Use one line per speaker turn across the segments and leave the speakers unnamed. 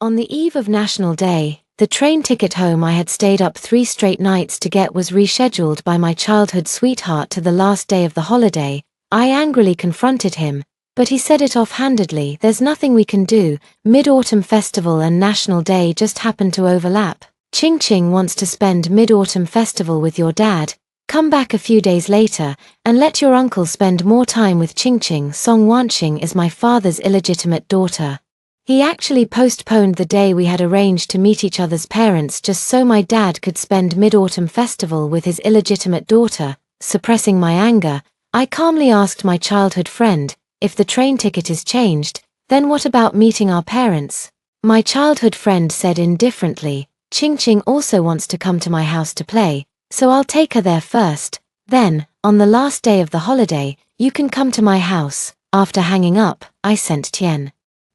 On the eve of National Day, the train ticket home I had stayed up 3 straight nights to get was rescheduled by my childhood sweetheart to the last day of the holiday. I angrily confronted him, but he said it offhandedly, "There's nothing we can do, Mid-Autumn Festival and National Day just happen to overlap. Ching wants to spend Mid-Autumn Festival with your dad. Come back a few days later, and let your uncle spend more time with Ching. Song Wanqing is my father's illegitimate daughter. He actually postponed the day we had arranged to meet each other's parents just so my dad could spend Mid-Autumn Festival with his illegitimate daughter." Suppressing my anger, I calmly asked my childhood friend, "If the train ticket is changed, then what about meeting our parents?" My childhood friend said indifferently, "Ching also wants to come to my house to play, so I'll take her there first. Then, on the last day of the holiday, you can come to my house." After hanging up, I sent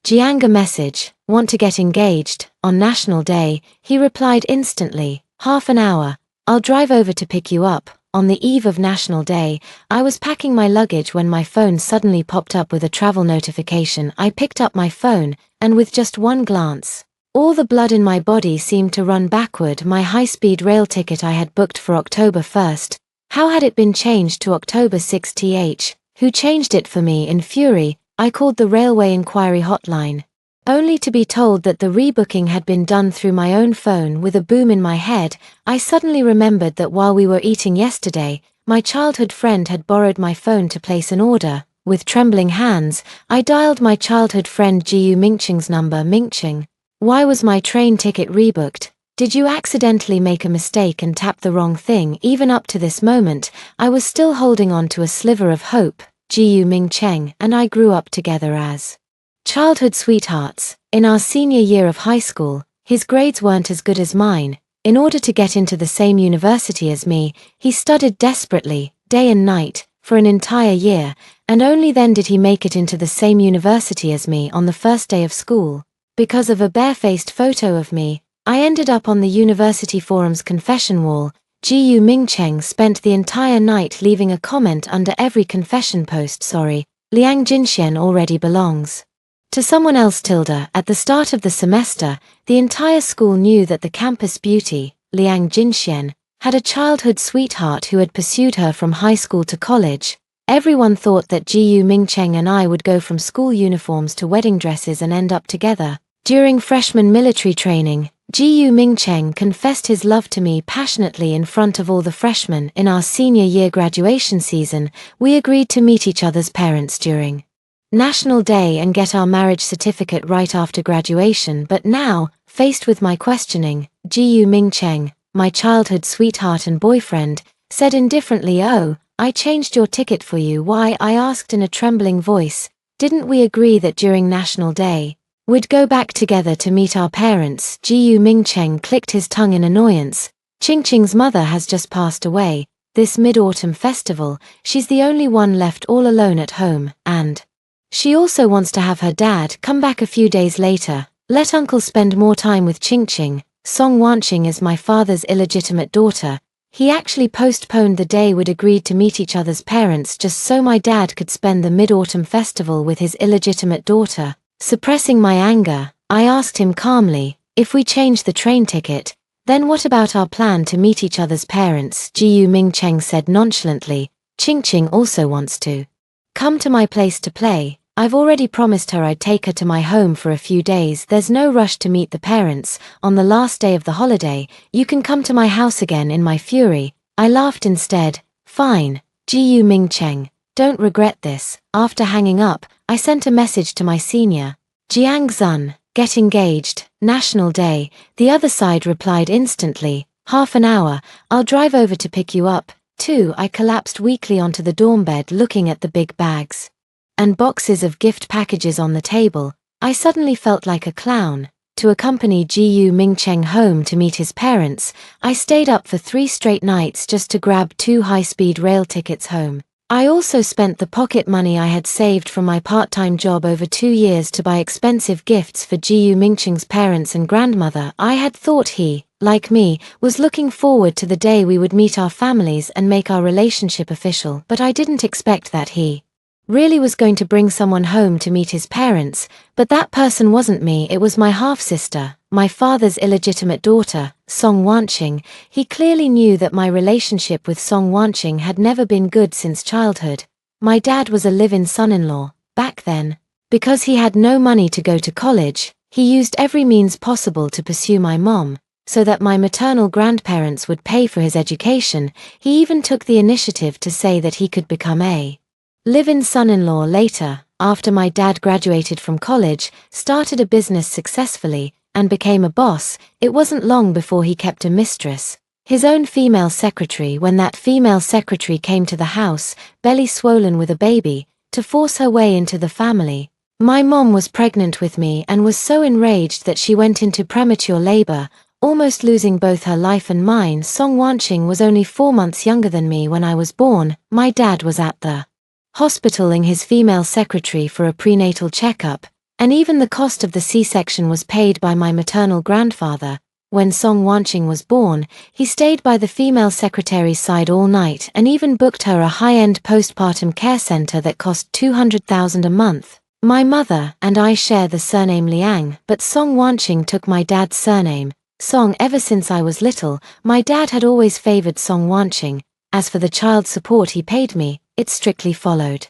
Jiang a message, "Want to get engaged on National Day?" He replied instantly, "Half an hour, I'll drive over to pick you up." On the eve of National Day, I was packing my luggage when my phone suddenly popped up with a travel notification. I picked up my phone, and with just one glance, all the blood in my body seemed to run backward. My high-speed rail ticket I had booked for October 1st. How had it been changed to October 6th? Who changed it for me? In fury, I called the railway inquiry hotline, only to be told that the rebooking had been done through my own phone. With a boom in my head, I suddenly remembered that while we were eating yesterday, my childhood friend had borrowed my phone to place an order. With trembling hands, I dialed my childhood friend Jiu Mingqing's number. "Mingqing, why was my train ticket rebooked? Did you accidentally make a mistake and tap the wrong thing?" Even up to this moment, I was still holding on to a sliver of hope. Jiu Mingqing and I grew up together as childhood sweethearts. In our senior year of high school, his grades weren't as good as mine. In order to get into the same university as me, he studied desperately, day and night, for an entire year, and only then did he make it into the same university as me on the first day of school. Because of a barefaced photo of me, I ended up on the university forum's confession wall. Jiu Mingqing spent the entire night leaving a comment under every confession post. "Sorry, Liang Jinxian already belongs to someone else." At the start of the semester, the entire school knew that the campus beauty, Liang Jinxian, had a childhood sweetheart who had pursued her from high school to college. Everyone thought that Jiu Mingqing and I would go from school uniforms to wedding dresses and end up together. During freshman military training, Jiu Mingqing confessed his love to me passionately in front of all the freshmen. In our senior year graduation season, we agreed to meet each other's parents during National Day and get our marriage certificate right after graduation. But now, faced with my questioning, Jiu Mingqing, my childhood sweetheart and boyfriend, said indifferently, "Oh, I changed your ticket for you." "Why?" I asked in a trembling voice. "Didn't we agree that during National Day, we'd go back together to meet our parents?" Jiu Mingqing clicked his tongue in annoyance. "Ching's mother has just passed away. This Mid-Autumn Festival, she's the only one left all alone at home, and she also wants to have her dad come back a few days later. Let uncle spend more time with Ching. Song Wanqing is my father's illegitimate daughter. He actually postponed the day we'd agreed to meet each other's parents just so my dad could spend the Mid-Autumn Festival with his illegitimate daughter." Suppressing my anger, I asked him calmly, "If we change the train ticket, then what about our plan to meet each other's parents?" Jiu Mingqing said nonchalantly, "Ching also wants to come to my place to play. I've already promised her I'd take her to my home for a few days. There's no rush to meet the parents. On the last day of the holiday, you can come to my house again." In my fury, I laughed instead. "Fine, Jiu Mingqing, don't regret this." After hanging up, I sent a message to my senior, Jiang Zun, "Get engaged, National Day." The other side replied instantly, "Half an hour, I'll drive over to pick you up." I collapsed weakly onto the dorm bed looking at the big bags and boxes of gift packages on the table. I suddenly felt like a clown. To accompany Jiu Mingqing home to meet his parents, I stayed up for 3 straight nights just to grab 2 high-speed rail tickets home. I also spent the pocket money I had saved from my part-time job over 2 years to buy expensive gifts for Jiu Mingqing's parents and grandmother. I had thought he, like me, was looking forward to the day we would meet our families and make our relationship official, but I didn't expect that he really was going to bring someone home to meet his parents, but that person wasn't me, it was my half-sister, my father's illegitimate daughter, Song Wanching. He clearly knew that my relationship with Song Wanching had never been good since childhood. My dad was a live-in son-in-law, back then. Because he had no money to go to college, he used every means possible to pursue my mom, so that my maternal grandparents would pay for his education. He even took the initiative to say that he could become a live-in son-in-law later, after my dad graduated from college, started a business successfully, and became a boss. It wasn't long before he kept a mistress, his own female secretary. When that female secretary came to the house, belly swollen with a baby, to force her way into the family, my mom was pregnant with me and was so enraged that she went into premature labor, almost losing both her life and mine. Song Wanching was only 4 months younger than me when I was born. My dad was at the hospitaling his female secretary for a prenatal checkup, and even the cost of the C-section was paid by my maternal grandfather. When Song Wanching was born, he stayed by the female secretary's side all night and even booked her a high-end postpartum care center that cost $200,000 a month. My mother and I share the surname Liang, but Song Wanching took my dad's surname, Song. Ever since I was little, my dad had always favored Song Wanching. As for the child support he paid me, it strictly followed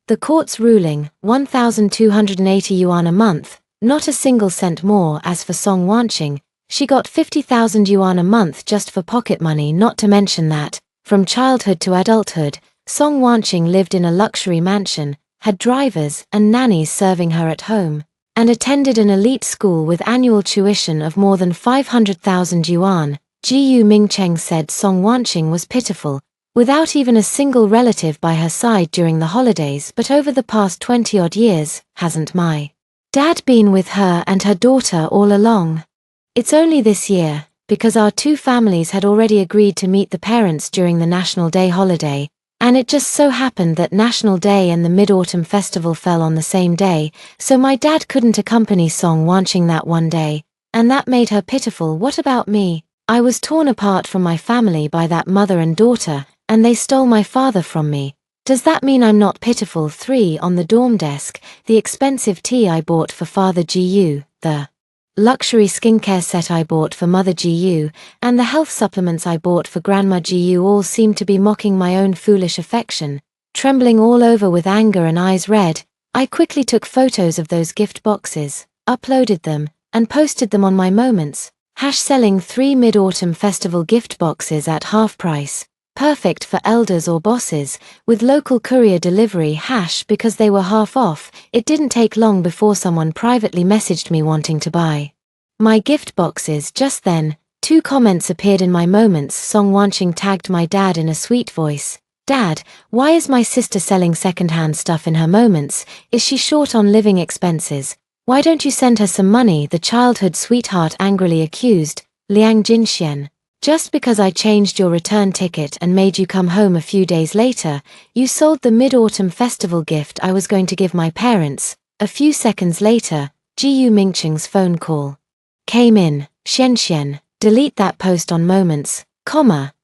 the court's ruling, 1,280 yuan a month, not a single cent more. As for Song Wanching, she got 50,000 yuan a month just for pocket money. Not to mention that, from childhood to adulthood, Song Wanching lived in a luxury mansion, had drivers and nannies serving her at home, and attended an elite school with annual tuition of more than 500,000 yuan. Jiyu Mingcheng said Song Wanching was pitiful, without even a single relative by her side during the holidays. But over the past 20-odd years, hasn't my dad been with her and her daughter all along? It's only this year, because our two families had already agreed to meet the parents during the National Day holiday, and it just so happened that National Day and the Mid-Autumn Festival fell on the same day, so my dad couldn't accompany Song Wanching that one day, and that made her pitiful. What about me? I was torn apart from my family by that mother and daughter, and they stole my father from me. Does that mean I'm not pitiful? 3 on the dorm desk, the expensive tea I bought for Father Gu, the luxury skincare set I bought for Mother Gu, and the health supplements I bought for Grandma Gu all seemed to be mocking my own foolish affection. Trembling all over with anger and eyes red, I quickly took photos of those gift boxes, uploaded them, and posted them on my Moments. Selling 3 Mid-Autumn Festival gift boxes at half price. Perfect for elders or bosses, with local courier delivery. Because they were half off, it didn't take long before someone privately messaged me wanting to buy my gift boxes. Just then, 2 comments appeared in my Moments. Song Wanching tagged my dad in a sweet voice. Dad, why is my sister selling second-hand stuff in her Moments? Is she short on living expenses? Why don't you send her some money? The childhood sweetheart angrily accused. Liang Jinxian. Just because I changed your return ticket and made you come home a few days later, you sold the Mid-Autumn Festival gift I was going to give my parents. A few seconds later, Jiyu Mingcheng's phone call came in. Xian, delete that post on Moments,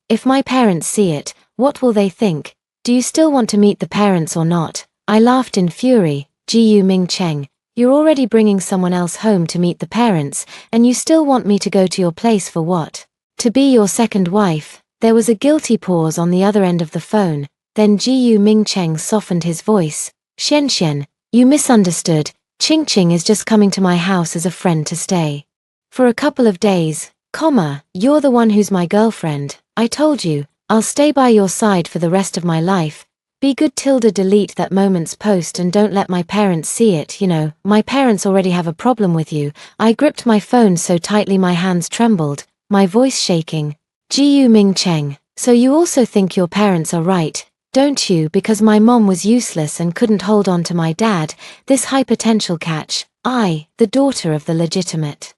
if my parents see it, what will they think? Do you still want to meet the parents or not? I laughed in fury. Jiyu Mingcheng, you're already bringing someone else home to meet the parents, and you still want me to go to your place for what? To be your second wife? There was a guilty pause on the other end of the phone, then Jiyu Mingcheng softened his voice. Xian, you misunderstood. Qingqing is just coming to my house as a friend to stay for a couple of days, you're the one who's my girlfriend. I told you, I'll stay by your side for the rest of my life. Be good. Delete that Moments post and don't let my parents see it. My parents already have a problem with you. I gripped my phone so tightly my hands trembled, my voice shaking. Jiyu Mingcheng, so you also think your parents are right, don't you? Because my mom was useless and couldn't hold on to my dad, this high potential catch. I, the daughter of the legitimate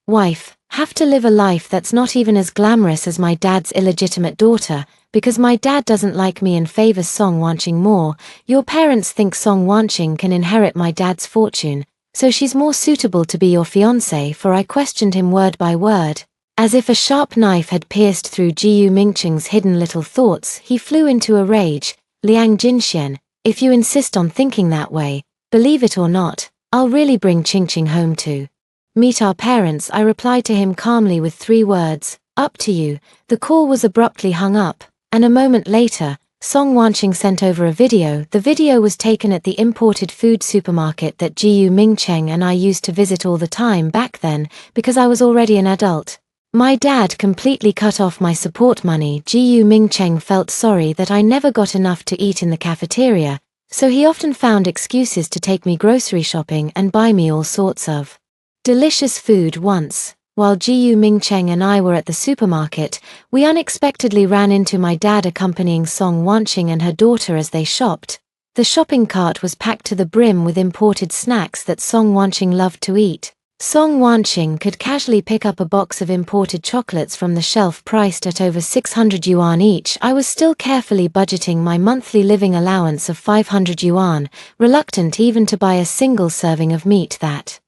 wife, have to live a life that's not even as glamorous as my dad's illegitimate daughter, because my dad doesn't like me and favors Song Wanching more. Your parents think Song Wanching can inherit my dad's fortune, so she's more suitable to be your fiancé. For I questioned him word by word. As if a sharp knife had pierced through Jiyu Mingcheng's hidden little thoughts, he flew into a rage. Liang Jinxian, If you insist on thinking that way, believe it or not, I'll really bring Ching home to meet our parents, I replied to him calmly with 3 words, up to you. The call was abruptly hung up, and a moment later, Song Wanqing sent over a video. The video was taken at the imported food supermarket that Jiu Mingcheng and I used to visit all the time back then, because I was already an adult. My dad completely cut off my support money. Jiu Mingcheng felt sorry that I never got enough to eat in the cafeteria, so he often found excuses to take me grocery shopping and buy me all sorts of delicious food. Once, while Jiu Mingcheng and I were at the supermarket, we unexpectedly ran into my dad accompanying Song Wanqing and her daughter as they shopped. The shopping cart was packed to the brim with imported snacks that Song Wanqing loved to eat. Song Wanqing could casually pick up a box of imported chocolates from the shelf priced at over 600 yuan each. I was still carefully budgeting my monthly living allowance of 500 yuan, reluctant even to buy a single serving of meat that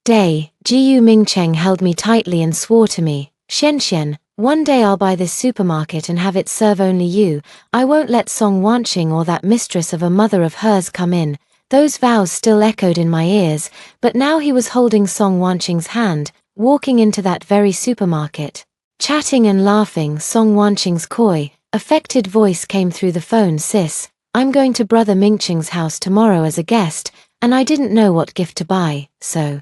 day. Jiu Mingcheng held me tightly and swore to me, Xian, one day I'll buy this supermarket and have it serve only you. I won't let Song Wanqing or that mistress of a mother of hers come in. Those vows still echoed in my ears, but now he was holding Song Wanqing's hand, walking into that very supermarket. Chatting and laughing, Song Wanqing's coy, affected voice came through the phone. Sis, I'm going to Brother Mingcheng's house tomorrow as a guest, and I didn't know what gift to buy, so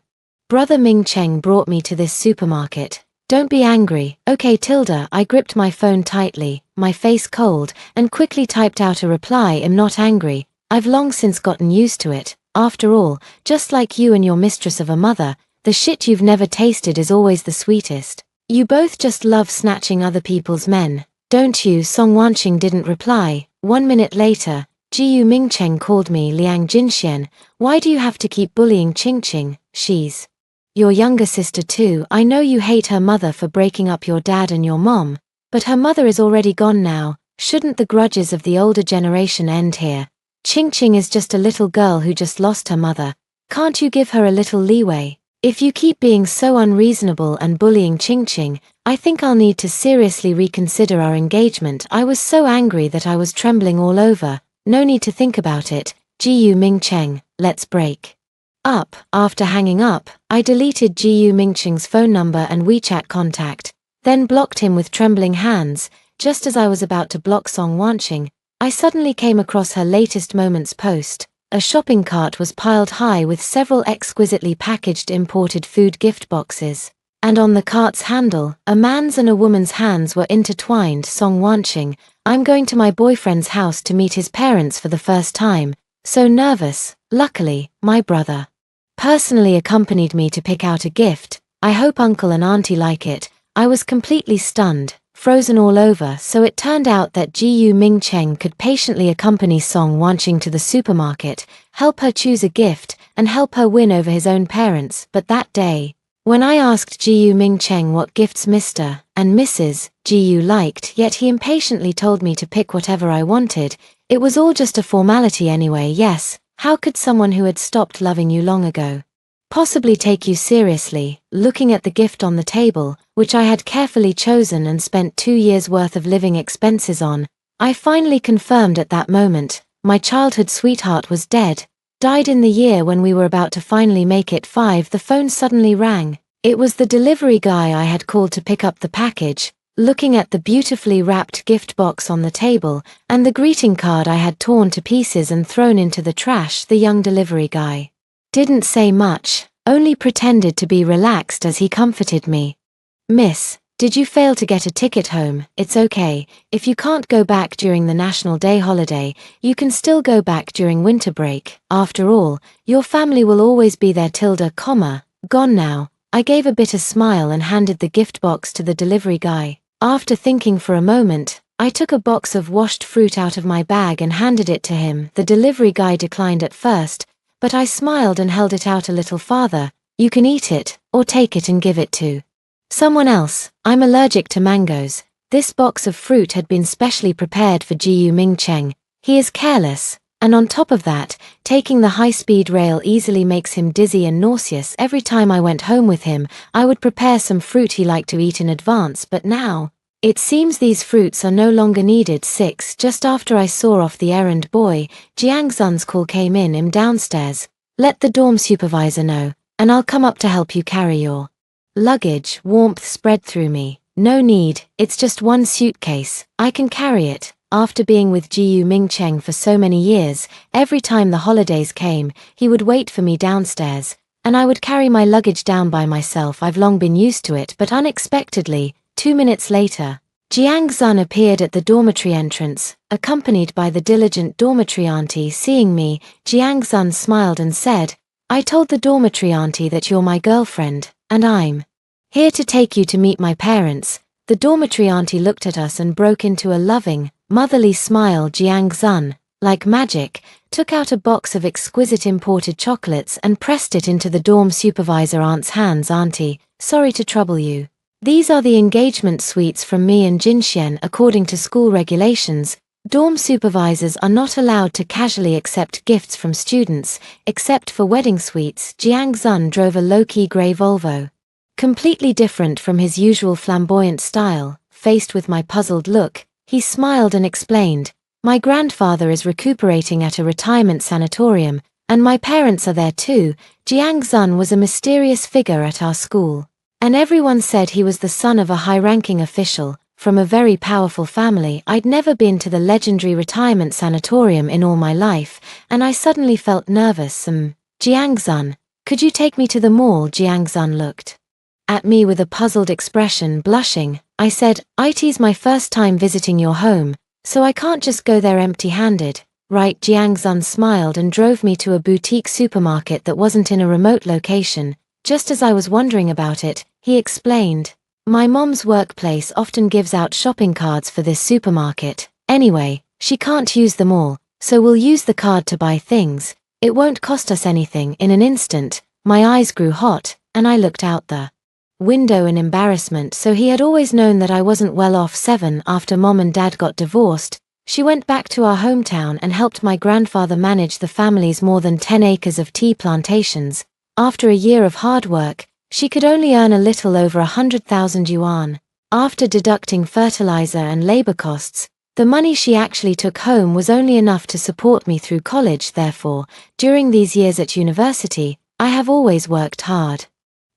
Brother Mingcheng brought me to this supermarket. Don't be angry, okay Tilda. I gripped my phone tightly, my face cold, and quickly typed out a reply. I'm not angry. I've long since gotten used to it. After all, just like you and your mistress of a mother, the shit you've never tasted is always the sweetest. You both just love snatching other people's men, don't you? Song Wanqing didn't reply. 1 minute later, Jiu Mingcheng called me. Liang Jinxian, why do you have to keep bullying Ching? She's your younger sister too. I know you hate her mother for breaking up your dad and your mom, but her mother is already gone now. Shouldn't the grudges of the older generation end here? Ching is just a little girl who just lost her mother. Can't you give her a little leeway? If you keep being so unreasonable and bullying Ching, I think I'll need to seriously reconsider our engagement. I was so angry that I was trembling all over. No need to think about it, Jiu Mingcheng, let's break up. After hanging up, I deleted Jiu Mingcheng's phone number and WeChat contact, then blocked him with trembling hands. Just as I was about to block Song Wanqing, I suddenly came across her latest moments post. A shopping cart was piled high with several exquisitely packaged imported food gift boxes, and on the cart's handle, a man's and a woman's hands were intertwined. Song Wanqing, I'm going to my boyfriend's house to meet his parents for the first time. So nervous. Luckily, my brother personally accompanied me to pick out a gift. I hope uncle and auntie like it. I was completely stunned, frozen all over. So it turned out that Jiu Mingcheng could patiently accompany Song Wanqing to the supermarket, help her choose a gift, and help her win over his own parents. But that day, when I asked Jiu Mingcheng what gifts Mr. and Mrs. Jiu liked, yet he impatiently told me to pick whatever I wanted, it was all just a formality anyway. Yes, how could someone who had stopped loving you long ago possibly take you seriously? Looking at the gift on the table, which I had carefully chosen and spent 2 years' worth of living expenses on, I finally confirmed at that moment, my childhood sweetheart was dead. Died in the year when we were about to finally make it 5. The phone suddenly rang. It was the delivery guy I had called to pick up the package. Looking at the beautifully wrapped gift box on the table, and the greeting card I had torn to pieces and thrown into the trash, the young delivery guy didn't say much, only pretended to be relaxed as he comforted me. Miss, did you fail to get a ticket home? It's okay, if you can't go back during the National Day holiday, you can still go back during winter break. After all, your family will always be there. Gone now. I gave a bitter smile and handed the gift box to the delivery guy. After thinking for a moment, I took a box of washed fruit out of my bag and handed it to him. The delivery guy declined at first, but I smiled and held it out a little farther. You can eat it, or take it and give it to someone else. I'm allergic to mangoes. This box of fruit had been specially prepared for Jiu Mingcheng. He is careless, and on top of that, taking the high-speed rail easily makes him dizzy and nauseous. Every time I went home with him, I would prepare some fruit he liked to eat in advance, but now, It seems these fruits are no longer needed. 6. Just after I saw off the errand boy, Jiangzun's call came in. I'm downstairs. Let the dorm supervisor know, and I'll come up to help you carry your luggage. Warmth spread through me. No need, it's just one suitcase, I can carry it. After being with Jiu Mingcheng for so many years, every time the holidays came, he would wait for me downstairs, and I would carry my luggage down by myself. I've long been used to it, but unexpectedly, 2 minutes later, Jiangzun appeared at the dormitory entrance, accompanied by the diligent dormitory auntie. Seeing me, Jiangzun smiled and said, I told the dormitory auntie that you're my girlfriend, and I'm here to take you to meet my parents. The dormitory auntie looked at us and broke into a loving, motherly smile. Jiangzun, like magic, took out a box of exquisite imported chocolates and pressed it into the dorm supervisor aunt's hands. Auntie, sorry to trouble you. These are the engagement sweets from me and Jinxian. According to school regulations, dorm supervisors are not allowed to casually accept gifts from students, except for wedding sweets. Jiangzun drove a low-key grey Volvo. Completely different from his usual flamboyant style. Faced with my puzzled look, he smiled and explained, my grandfather is recuperating at a retirement sanatorium, and my parents are there too. Jiangzun was a mysterious figure at our school, and everyone said he was the son of a high-ranking official, from a very powerful family. I'd never been to the legendary retirement sanatorium in all my life, and I suddenly felt nervous. Jiangzun, could you take me to the mall? Jiangzun looked at me with a puzzled expression. Blushing, I said, It's my first time visiting your home, so I can't just go there empty-handed. Right? Jiangzun smiled and drove me to a boutique supermarket that wasn't in a remote location. Just as I was wondering about it, he explained, my mom's workplace often gives out shopping cards for this supermarket. Anyway, she can't use them all, so we'll use the card to buy things. It won't cost us anything. In an instant, my eyes grew hot, and I looked out the window in embarrassment. So he had always known that I wasn't well off. 7. After Mom and Dad got divorced, she went back to our hometown and helped my grandfather manage the family's more than 10 acres of tea plantations. After a year of hard work, she could only earn a little over 100,000 yuan. After deducting fertilizer and labor costs, the money she actually took home was only enough to support me through college. Therefore, during these years at university, I have always worked hard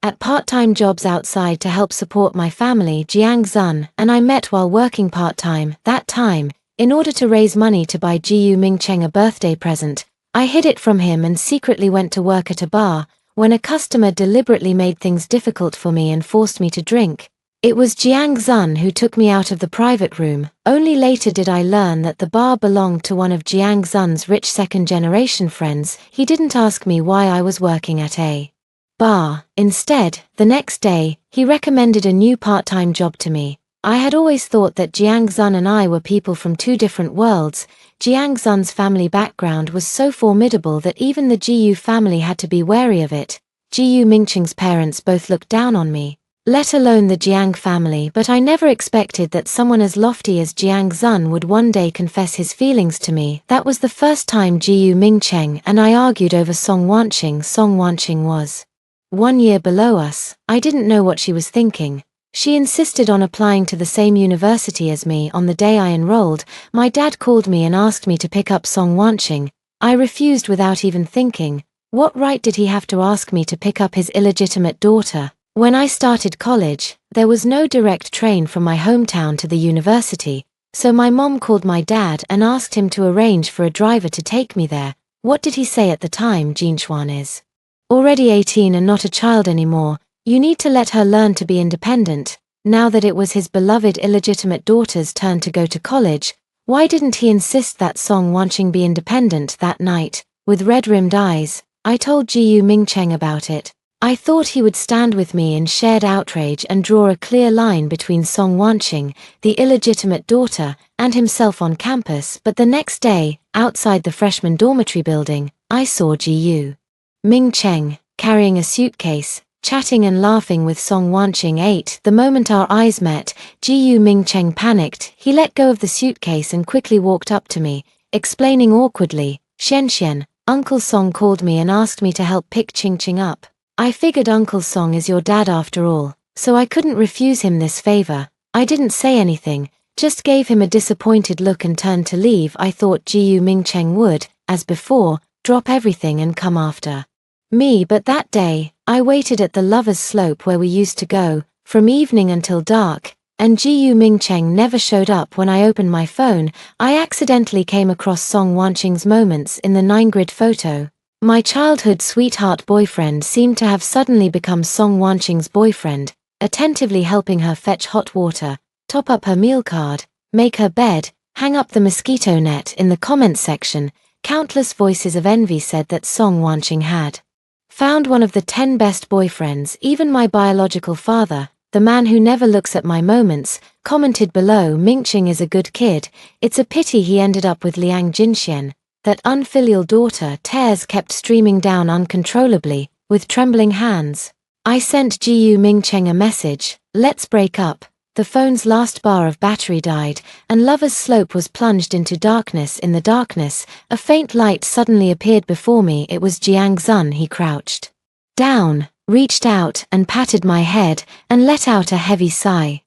at part-time jobs outside to help support my family. Jiangzun and I met while working part-time. That time, in order to raise money to buy Jiu Mingcheng a birthday present, I hid it from him and secretly went to work at a bar. When a customer deliberately made things difficult for me and forced me to drink, it was Jiangzun who took me out of the private room. Only later did I learn that the bar belonged to one of Jiangzun's rich second-generation friends. He didn't ask me why I was working at a bar. Instead, the next day, he recommended a new part-time job to me. I had always thought that Jiangzun and I were people from two different worlds. Jiangzun's family background was so formidable that even the Jiu family had to be wary of it. Jiu Mingcheng's parents both looked down on me, let alone the Jiang family, but I never expected that someone as lofty as Jiangzun would one day confess his feelings to me. That was the first time Jiu Mingcheng and I argued over Song Wanqing. Song Wanqing was 1 year below us. I didn't know what she was thinking. She insisted on applying to the same university as me. On the day I enrolled, my dad called me and asked me to pick up Song Wanqing. I refused without even thinking. What right did he have to ask me to pick up his illegitimate daughter? When I started college, there was no direct train from my hometown to the university, so my mom called my dad and asked him to arrange for a driver to take me there. What did he say at the time? Jinxuan is already 18 and not a child anymore. You need to let her learn to be independent. Now that it was his beloved illegitimate daughter's turn to go to college, why didn't he insist that Song Wanqing be independent? That night, with red-rimmed eyes, I told Jiu Mingcheng about it. I thought he would stand with me in shared outrage and draw a clear line between Song Wanqing, the illegitimate daughter, and himself on campus. But the next day, outside the freshman dormitory building, I saw Jiu Mingcheng, carrying a suitcase, chatting and laughing with Song Wanqing. 8. The moment our eyes met, Jiu Mingcheng panicked. He let go of the suitcase and quickly walked up to me, explaining awkwardly, Xian, Uncle Song called me and asked me to help pick Qingqing up. I figured Uncle Song is your dad after all, so I couldn't refuse him this favor. I didn't say anything, just gave him a disappointed look and turned to leave. I thought Jiu Mingcheng would, as before, drop everything and come after me, but that day, I waited at the Lovers' Slope where we used to go, from evening until dark, and Jiu Mingcheng never showed up. When I opened my phone, I accidentally came across Song Wanqing's moments in the 9-grid photo. My childhood sweetheart boyfriend seemed to have suddenly become Song Wanqing's boyfriend, attentively helping her fetch hot water, top up her meal card, make her bed, hang up the mosquito net. In the comments section, countless voices of envy said that Song Wanqing had found one of the 10 best boyfriends. Even my biological father, the man who never looks at my moments, commented below, Mingcheng is a good kid, it's a pity he ended up with Liang Jinxian. That unfilial daughter. Tears kept streaming down uncontrollably, with trembling hands. I sent Jiu Mingcheng a message, let's break up. The phone's last bar of battery died, and Lovers' Slope was plunged into darkness. In the darkness, a faint light suddenly appeared before me. It was Jiang Zun. He crouched down, reached out and patted my head, and let out a heavy sigh.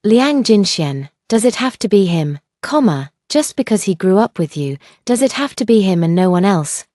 Liang Jinxian, does it have to be him, just because he grew up with you, does it have to be him and no one else,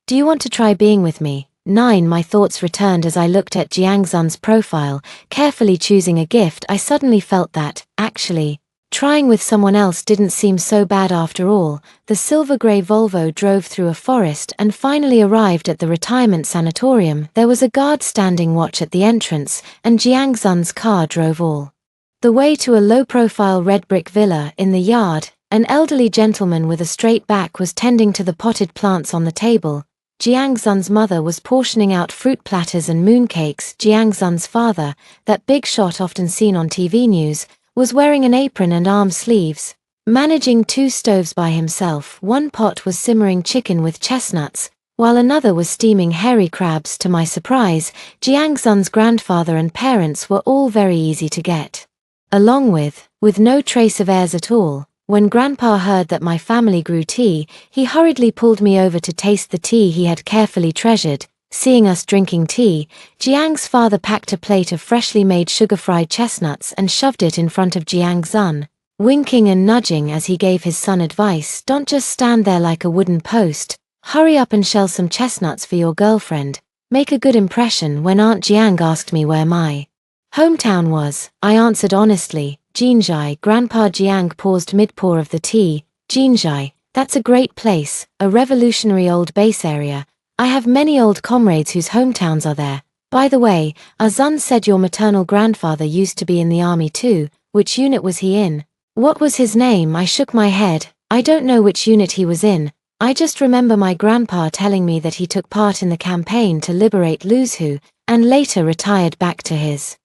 do you want to try being with me? 9. My thoughts returned as I looked at Jiang Zun's profile, carefully choosing a gift. I suddenly felt that, actually, trying with someone else didn't seem so bad after all. The silver-grey Volvo drove through a forest and finally arrived at the retirement sanatorium. There was a guard standing watch at the entrance, and Jiang Zun's car drove all the way to a low-profile red brick villa. In the yard, an elderly gentleman with a straight back was tending to the potted plants on the table. Jiang Zun's mother was portioning out fruit platters and mooncakes. Jiang Zun's father, that big shot often seen on TV news, was wearing an apron and arm sleeves, managing 2 stoves by himself. One pot was simmering chicken with chestnuts, while another was steaming hairy crabs. To my surprise, Jiang Zun's grandfather and parents were all very easy to get along with no trace of airs at all. When Grandpa heard that my family grew tea, he hurriedly pulled me over to taste the tea he had carefully treasured. Seeing us drinking tea, Jiang's father packed a plate of freshly made sugar-fried chestnuts and shoved it in front of Jiang Zun, winking and nudging as he gave his son advice. Don't just stand there like a wooden post. Hurry up and shell some chestnuts for your girlfriend. Make a good impression. When Aunt Jiang asked me where my hometown was, I answered honestly, Jinzhai. Grandpa Jiang paused mid-pour of the tea. Jinzhai, that's a great place, a revolutionary old base area. I have many old comrades whose hometowns are there. By the way, Azun said your maternal grandfather used to be in the army too. Which unit was he in? What was his name? I shook my head. I don't know which unit he was in. I just remember my grandpa telling me that he took part in the campaign to liberate Luzhu, and later retired back to his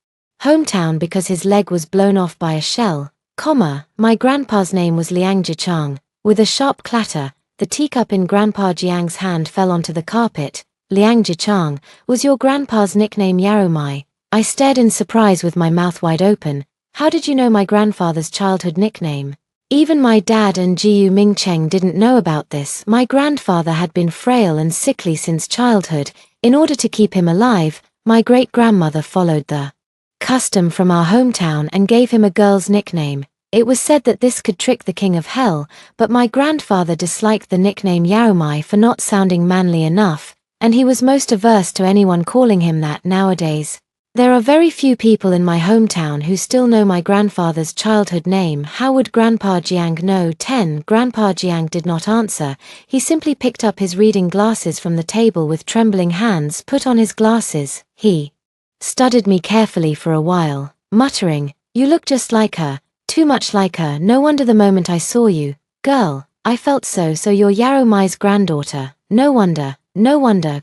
hometown because his leg was blown off by a shell, my grandpa's name was Liang Jichang. With a sharp clatter, the teacup in Grandpa Jiang's hand fell onto the carpet. Liang Jichang, was your grandpa's nickname Yaromai? I stared in surprise with my mouth wide open. How did you know my grandfather's childhood nickname? Even my dad and Jiu Mingcheng didn't know about this. My grandfather had been frail and sickly since childhood. In order to keep him alive, my great-grandmother followed the custom from our hometown and gave him a girl's nickname. It was said that this could trick the king of hell, but my grandfather disliked the nickname Yaromai for not sounding manly enough, and he was most averse to anyone calling him that nowadays. There are very few people in my hometown who still know my grandfather's childhood name. How would Grandpa Jiang know? 10. Grandpa Jiang did not answer. He simply picked up his reading glasses from the table with trembling hands, put on his glasses. He studied me carefully for a while, muttering, "You look just like her, too much like her. No wonder the moment I saw you, girl, I felt so you're Yaromai's granddaughter. No wonder.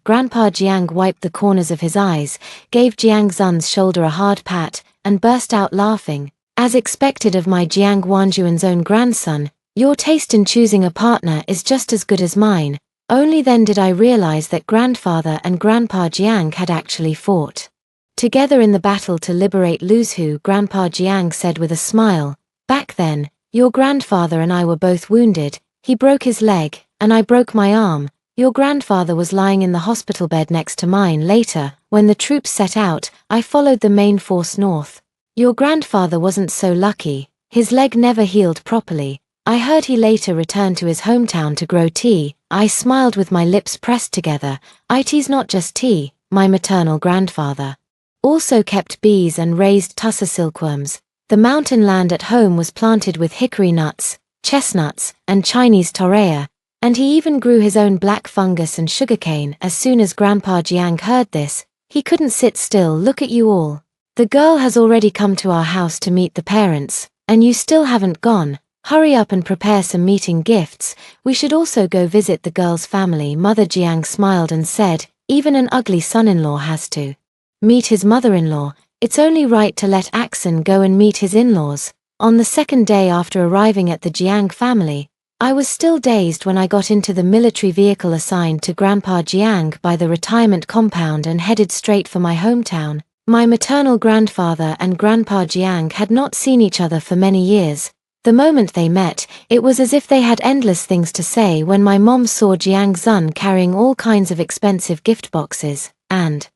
Grandpa Jiang wiped the corners of his eyes, gave Jiang Zun's shoulder a hard pat, and burst out laughing. As expected of my Jiang Wanjuan's own grandson, your taste in choosing a partner is just as good as mine. Only then did I realize that grandfather and Grandpa Jiang had actually fought together in the battle to liberate Luzhu. Grandpa Jiang said with a smile, "Back then, your grandfather and I were both wounded. He broke his leg, and I broke my arm. Your grandfather was lying in the hospital bed next to mine. Later, when the troops set out, I followed the main force north. Your grandfather wasn't so lucky, his leg never healed properly. I heard he later returned to his hometown to grow tea. I smiled with my lips pressed together. It's not just tea, my maternal grandfather also kept bees and raised tussar silkworms. The mountain land at home was planted with hickory nuts, chestnuts, and Chinese torreya, and he even grew his own black fungus and sugarcane. As soon as Grandpa Jiang heard this, he couldn't sit still. Look at you all. The girl has already come to our house to meet the parents, and you still haven't gone. Hurry up and prepare some meeting gifts. We should also go visit the girl's family. Mother Jiang smiled and said, even an ugly son-in-law has to meet his mother-in-law. It's only right to let Axon go and meet his in-laws. On the second day after arriving at the Jiang family, I was still dazed when I got into the military vehicle assigned to Grandpa Jiang by the retirement compound and headed straight for my hometown. My maternal grandfather and Grandpa Jiang had not seen each other for many years. The moment they met, it was as if they had endless things to say. When my mom saw Jiang Zun carrying all kinds of expensive gift boxes, and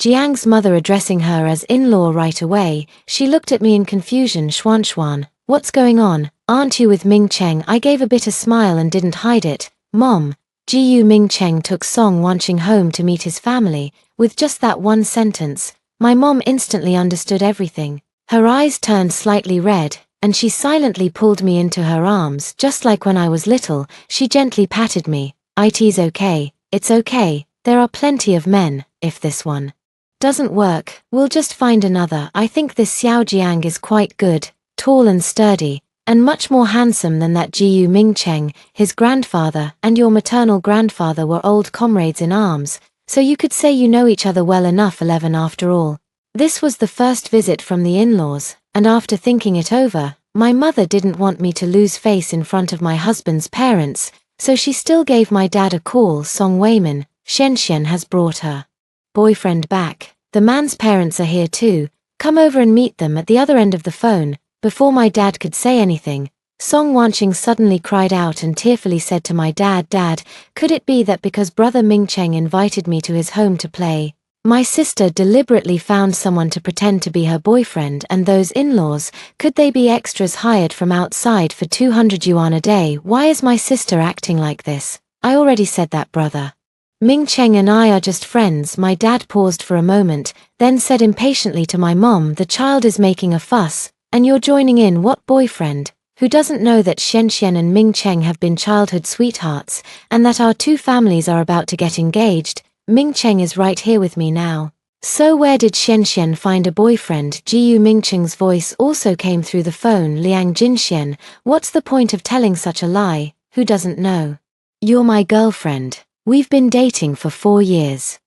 Jiang's mother addressing her as in-law right away, she looked at me in confusion. Xuan, what's going on? Aren't you with Ming Cheng? I gave a bitter smile and didn't hide it. Mom, Jiu Ming Cheng took Song Wanqing home to meet his family. With just that one sentence, my mom instantly understood everything. Her eyes turned slightly red, and she silently pulled me into her arms. Just like when I was little, she gently patted me. It's okay, it's okay, there are plenty of men. If this one doesn't work, we'll just find another. I think this Xiao Jiang is quite good, tall and sturdy, and much more handsome than that Jiu Mingcheng. His grandfather and your maternal grandfather were old comrades in arms, so you could say you know each other well enough. 11 After all, this was the first visit from the in-laws, and after thinking it over, my mother didn't want me to lose face in front of my husband's parents, so she still gave my dad a call. Song Weiman, Shen has brought her boyfriend back. The man's parents are here too. Come over and meet them. At the other end of the phone, before my dad could say anything, Song Wanqing suddenly cried out and tearfully said to my dad, Dad, could it be that because brother Mingcheng invited me to his home to play, my sister deliberately found someone to pretend to be her boyfriend? And those in-laws, could they be extras hired from outside for 200 yuan a day? Why is my sister acting like this? I already said that brother Mingcheng and I are just friends. My dad paused for a moment, then said impatiently to my mom, the child is making a fuss, and you're joining in. What boyfriend? Who doesn't know that Xian and Mingcheng have been childhood sweethearts, and that our two families are about to get engaged? Mingcheng is right here with me now. So where did Xian find a boyfriend? Jiu Mingcheng's voice also came through the phone. Liang Jinxian, what's the point of telling such a lie? Who doesn't know? You're my girlfriend. We've been dating for 4 years.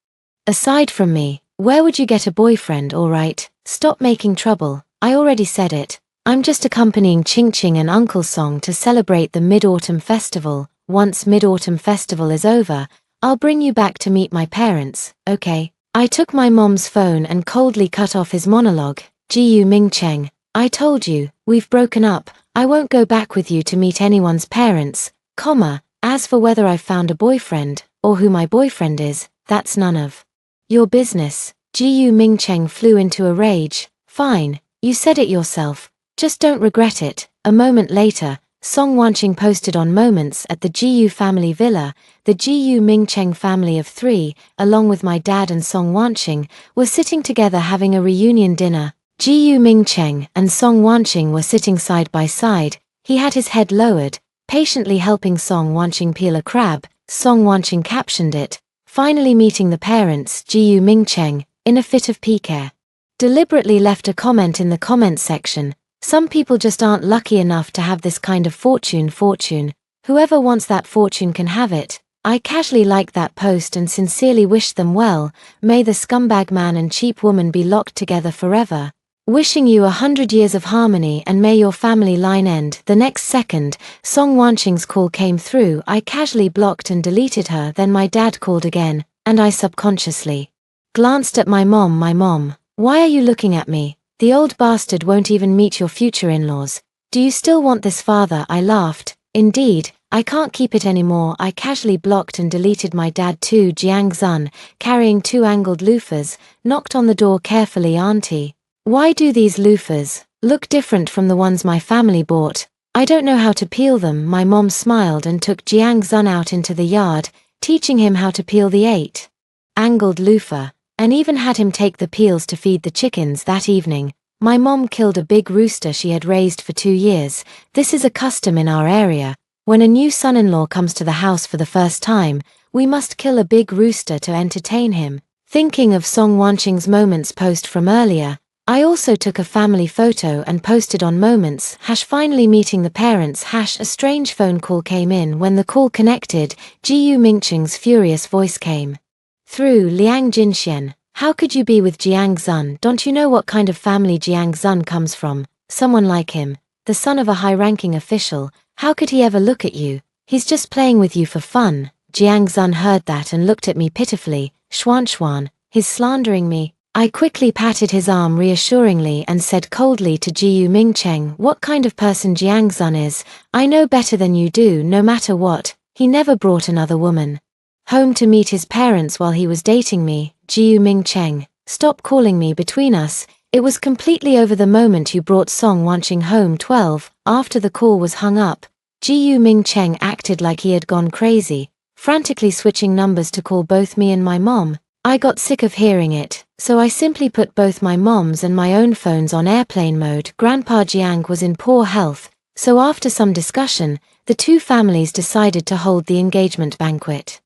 Aside from me, where would you get a boyfriend? All right, stop making trouble. I already said it. I'm just accompanying Qingqing and Uncle Song to celebrate the Mid-Autumn Festival. Once Mid-Autumn Festival is over, I'll bring you back to meet my parents, okay? I took my mom's phone and coldly cut off his monologue. Jiu Mingcheng, I told you, we've broken up. I won't go back with you to meet anyone's parents, as for whether I've found a boyfriend, or who my boyfriend is, that's none of your business. Jiu Mingcheng flew into a rage. Fine, you said it yourself, just don't regret it. A moment later, Song Wanqing posted on Moments at the Jiu family villa. The Jiu Mingcheng family of 3, along with my dad and Song Wanqing, were sitting together having a reunion dinner. Jiu Mingcheng and Song Wanqing were sitting side by side. He had his head lowered, patiently helping Song Wanqing peel a crab. Song Wanqing captioned it, finally meeting the parents. Jiu Mingcheng, in a fit of pique, deliberately left a comment in the comments section. Some people just aren't lucky enough to have this kind of fortune. Whoever wants that fortune can have it. I casually liked that post and sincerely wished them well. May the scumbag man and cheap woman be locked together forever. Wishing you 100 years of harmony and may your family line end. The next second, Song Wanqing's call came through. I casually blocked and deleted her. Then my dad called again, and I subconsciously glanced at my mom. My mom, why are you looking at me? The old bastard won't even meet your future in-laws. Do you still want this father? I laughed. Indeed, I can't keep it anymore. I casually blocked and deleted my dad too. Jiang Zun, carrying 2 angled loofahs, knocked on the door carefully. Auntie, Why do these loafers look different from the ones my family bought? I don't know how to peel them. My mom smiled and took Jiang Zun out into the yard, teaching him how to peel the 8-angled loofah, and even had him take the peels to feed the chickens that evening. My mom killed a big rooster she had raised for 2 years. This is a custom in our area. When a new son-in-law comes to the house for the first time, we must kill a big rooster to entertain him. Thinking of Song Wanqing's Moments post from earlier, I also took a family photo and posted on Moments. Finally meeting the parents. A strange phone call came in. When the call connected, Jiu Mingqing's furious voice came through. Liang Jinxian, how could you be with Jiang Zun? Don't you know what kind of family Jiang Zun comes from? Someone like him, the son of a high-ranking official, how could he ever look at you? He's just playing with you for fun. Jiang Zun heard that and looked at me pitifully. Xuan, he's slandering me. I quickly patted his arm reassuringly and said coldly to Jiu Mingcheng, what kind of person Jiang Zun is, I know better than you do. No matter what, he never brought another woman home to meet his parents while he was dating me. Jiu Mingcheng, stop calling me. Between us, it was completely over the moment you brought Song Wanqing home. 12. After the call was hung up, Jiu Mingcheng acted like he had gone crazy, frantically switching numbers to call both me and my mom. I got sick of hearing it, so I simply put both my mom's and my own phones on airplane mode. Grandpa Jiang was in poor health, so after some discussion, the two families decided to hold the engagement banquet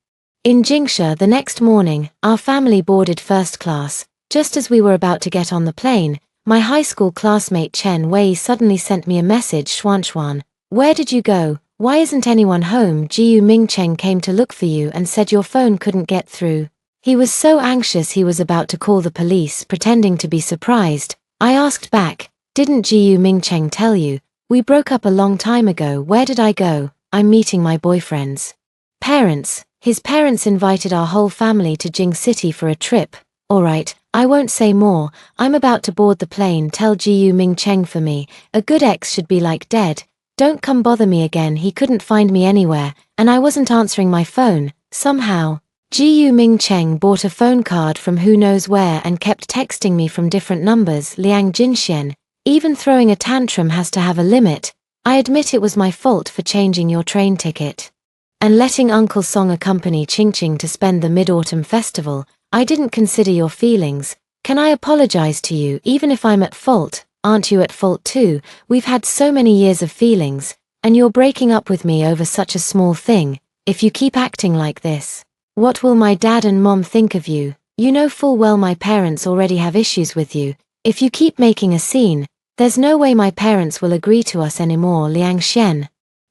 in Jingsha the next morning. Our family boarded first class. Just as we were about to get on the plane, my high school classmate Chen Wei suddenly sent me a message. Xuan, where did you go? Why isn't anyone home? Jiu Mingcheng came to look for you and said your phone couldn't get through. He was so anxious he was about to call the police. Pretending to be surprised, I asked back, didn't Jiu Mingcheng tell you? We broke up a long time ago. Where did I go? I'm meeting my boyfriend's parents. His parents invited our whole family to Jing City for a trip. Alright, I won't say more. I'm about to board the plane. Tell Jiu Mingcheng for me, a good ex should be like dead. Don't come bother me again. He couldn't find me anywhere, and I wasn't answering my phone. Somehow, Jiu Mingcheng bought a phone card from who knows where and kept texting me from different numbers. Liang Jinxian, even throwing a tantrum has to have a limit. I admit it was my fault for changing your train ticket and letting Uncle Song accompany Qingqing to spend the Mid-Autumn Festival. I didn't consider your feelings. Can I apologize to you? Even if I'm at fault, aren't you at fault too? We've had so many years of feelings, and you're breaking up with me over such a small thing. If you keep acting like this, what will my dad and mom think of you? You know full well my parents already have issues with you. If you keep making a scene, there's no way my parents will agree to us anymore. Liang Xian,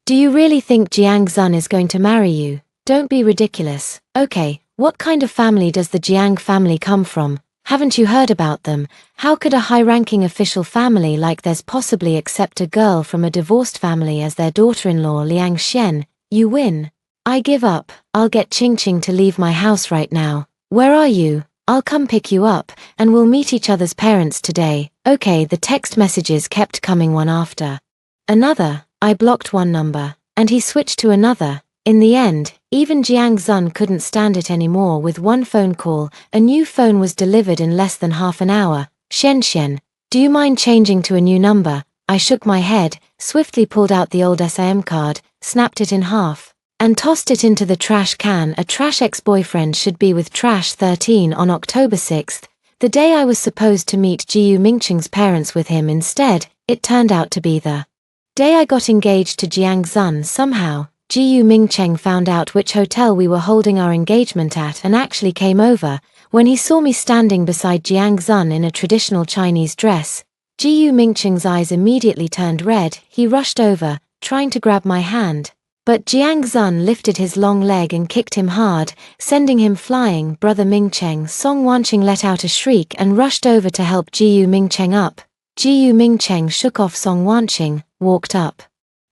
do you really think Jiang Zun is going to marry you? Don't be ridiculous. Okay, what kind of family does the Jiang family come from? Haven't you heard about them? How could a high-ranking official family like theirs possibly accept a girl from a divorced family as their daughter-in-law? Liang Xian, you win. I give up. I'll get Qingqing to leave my house right now. Where are you? I'll come pick you up, and we'll meet each other's parents today. Okay. The text messages kept coming one after another. I blocked one number, and he switched to another. In the end, even Jiang Zun couldn't stand it anymore. With one phone call, a new phone was delivered in less than half an hour. Shen, do you mind changing to a new number? I shook my head, swiftly pulled out the old SIM card, snapped it in half, and tossed it into the trash can. A trash ex-boyfriend should be with trash. 13. On October 6th, the day I was supposed to meet Jiu Mingcheng's parents with him instead, it turned out to be the day I got engaged to Jiang Zun. Somehow, Jiu Mingcheng found out which hotel we were holding our engagement at and actually came over. When he saw me standing beside Jiang Zun in a traditional Chinese dress, Jiu Mingcheng's eyes immediately turned red. He rushed over, trying to grab my hand, but Jiang Zun lifted his long leg and kicked him hard, sending him flying. Brother Mingcheng. Song Wanqing let out a shriek and rushed over to help Jiu Mingcheng up. Jiu Mingcheng shook off Song Wanqing, walked up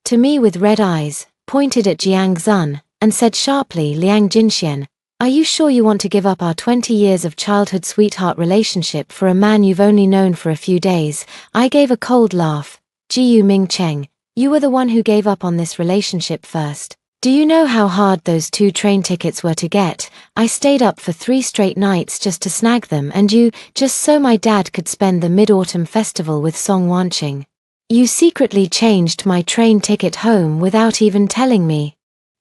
to me with red eyes, pointed at Jiang Zun, and said sharply, Liang Jinxian, are you sure you want to give up our 20 years of childhood sweetheart relationship for a man you've only known for a few days? I gave a cold laugh. Jiu Mingcheng, you were the one who gave up on this relationship first. Do you know how hard those 2 train tickets were to get? I stayed up for 3 straight nights just to snag them, and just so my dad could spend the Mid-Autumn Festival with Song Wanching. You secretly changed my train ticket home without even telling me.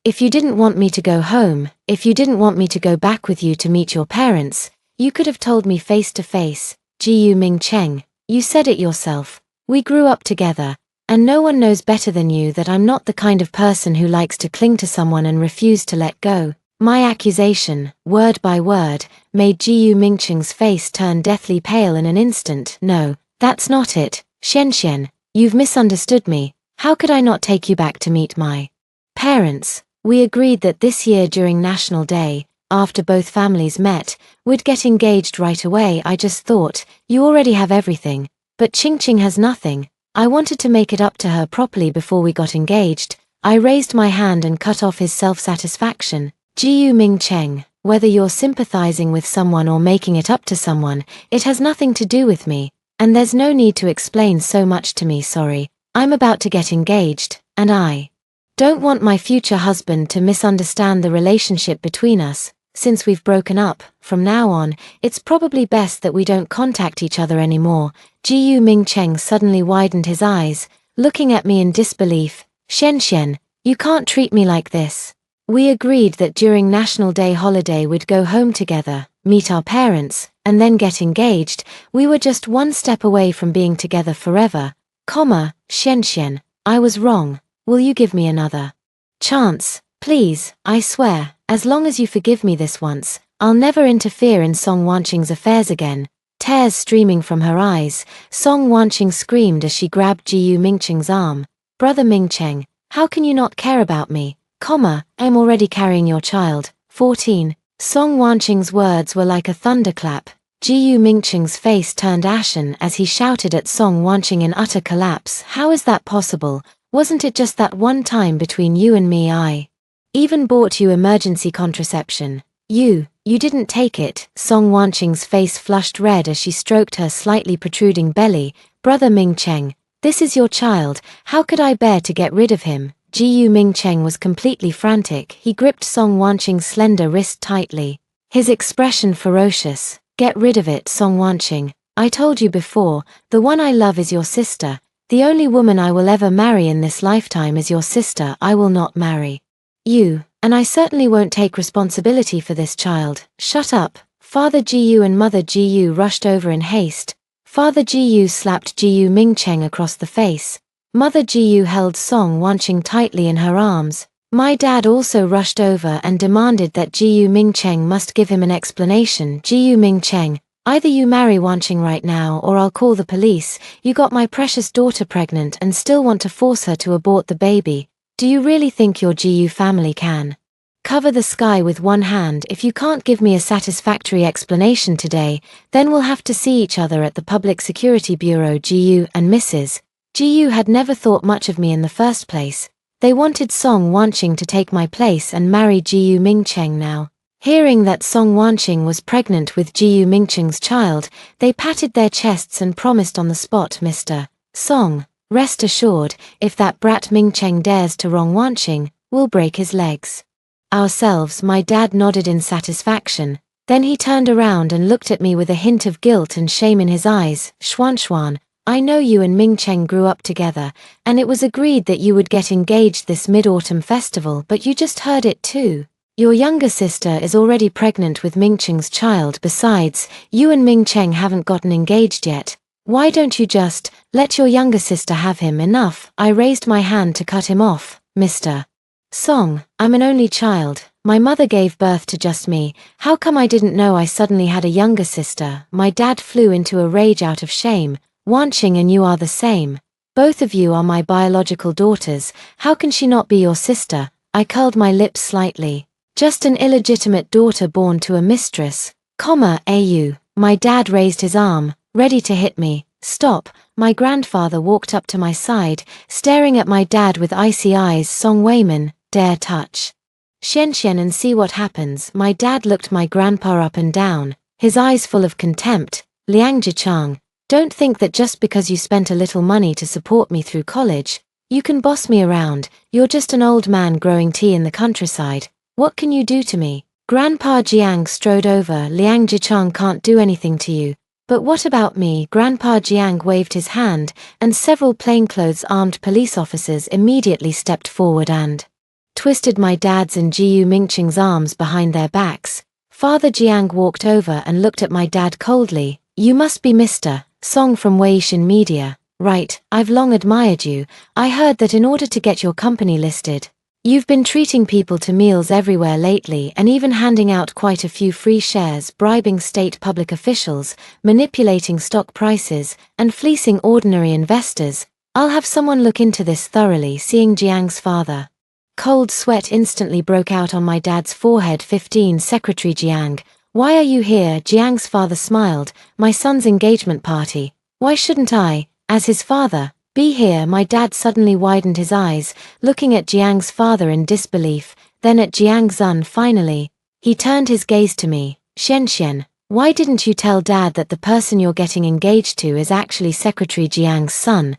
If you didn't want me to go home, if you didn't want me to go back with you to meet your parents, you could have told me face to face. Jiu Ming Cheng, you said it yourself. We grew up together, and no one knows better than you that I'm not the kind of person who likes to cling to someone and refuse to let go. My accusation, word by word, made Jiu Mingcheng's face turn deathly pale in an instant. No, that's not it, Xian. You've misunderstood me. How could I not take you back to meet my parents? We agreed that this year during National Day, after both families met, we'd get engaged right away. I just thought, you already have everything, but Ching has nothing. I wanted to make it up to her properly before we got engaged. I raised my hand and cut off his self-satisfaction. Jiu Ming Cheng, whether you're sympathizing with someone or making it up to someone, it has nothing to do with me, and there's no need to explain so much to me. Sorry, I'm about to get engaged, and I don't want my future husband to misunderstand the relationship between us. Since we've broken up, from now on, it's probably best that we don't contact each other anymore. Jiu Ming Cheng suddenly widened his eyes, looking at me in disbelief. Xian, you can't treat me like this. We agreed that during National Day holiday we'd go home together, meet our parents, and then get engaged. We were just one step away from being together forever. Xian, I was wrong. Will you give me another chance? Please, I swear, as long as you forgive me this once, I'll never interfere in Song Wanching's affairs again. Tears streaming from her eyes, Song Wanching screamed as she grabbed Jiu Mingcheng's arm. Brother Mingcheng, how can you not care about me? I'm already carrying your child. 14. Song Wanching's words were like a thunderclap. Jiu Mingcheng's face turned ashen as he shouted at Song Wanching in utter collapse. How is that possible? Wasn't it just that one time between you and me? I even bought you emergency contraception. You didn't take it. Song Wanching's face flushed red as she stroked her slightly protruding belly. Brother Mingcheng, this is your child. How could I bear to get rid of him? Jiu Mingcheng was completely frantic. He gripped Song Wanching's slender wrist tightly, his expression ferocious. Get rid of it, Song Wanching. I told you before, the one I love is your sister. The only woman I will ever marry in this lifetime is your sister. I will not marry you, and I certainly won't take responsibility for this child. Shut up. Father Jiu and Mother Jiu rushed over in haste. Father Jiu slapped Jiu Mingcheng across the face. Mother Jiu held Song Wanching tightly in her arms. My dad also rushed over and demanded that Jiu Mingcheng must give him an explanation. Jiu Mingcheng, either you marry Wanching right now or I'll call the police. You got my precious daughter pregnant and still want to force her to abort the baby. Do you really think your Jiu family can cover the sky with one hand? If you can't give me a satisfactory explanation today, then we'll have to see each other at the Public Security Bureau. Jiu and Mrs. Jiu had never thought much of me in the first place. They wanted Song Wanching to take my place and marry Jiu Mingcheng now. Hearing that Song Wanching was pregnant with Jiu Mingcheng's child, they patted their chests and promised on the spot, Mr. Song, rest assured, if that brat Mingcheng dares to wrong Wanching, we'll break his legs ourselves. My dad nodded in satisfaction. Then he turned around and looked at me with a hint of guilt and shame in his eyes. Xuan, I know you and Mingcheng grew up together, and it was agreed that you would get engaged this Mid-Autumn Festival, but you just heard it too. Your younger sister is already pregnant with Mingcheng's child. Besides, you and Mingcheng haven't gotten engaged yet. Why don't you just let your younger sister have him? Enough. I raised my hand to cut him off. Mr. Song, I'm an only child. My mother gave birth to just me. How come I didn't know I suddenly had a younger sister? My dad flew into a rage out of shame. Wanching and you are the same. Both of you are my biological daughters. How can she not be your sister? I curled my lips slightly. Just an illegitimate daughter born to a mistress. AU. My dad raised his arm, ready to hit me. Stop. My grandfather walked up to my side, staring at my dad with icy eyes. Song Weiman, dare touch Xian and see what happens. My dad looked my grandpa up and down, his eyes full of contempt. Liang Jichang, don't think that just because you spent a little money to support me through college, You can boss me around, you're just an old man growing tea in the countryside. What can you do to me? Grandpa Jiang strode over. Liang Jichang can't do anything to you. But what about me? Grandpa Jiang waved his hand, and several plainclothes armed police officers immediately stepped forward and twisted my dad's and Jiu Mingqing's arms behind their backs. Father Jiang walked over and looked at my dad coldly. You must be Mr. Song from Weishin Media, right? I've long admired you. I heard that in order to get your company listed, you've been treating people to meals everywhere lately and even handing out quite a few free shares, bribing state public officials, manipulating stock prices, and fleecing ordinary investors. I'll have someone look into this thoroughly. Seeing Jiang's father, cold sweat instantly broke out on my dad's forehead. 15 Secretary Jiang, why are you here? Jiang's father smiled. My son's engagement party. Why shouldn't I, as his father, be here? My dad suddenly widened his eyes, looking at Jiang's father in disbelief, then at Jiang Zun. Finally, he turned his gaze to me. Xian, why didn't you tell Dad that the person you're getting engaged to is actually Secretary Jiang's son?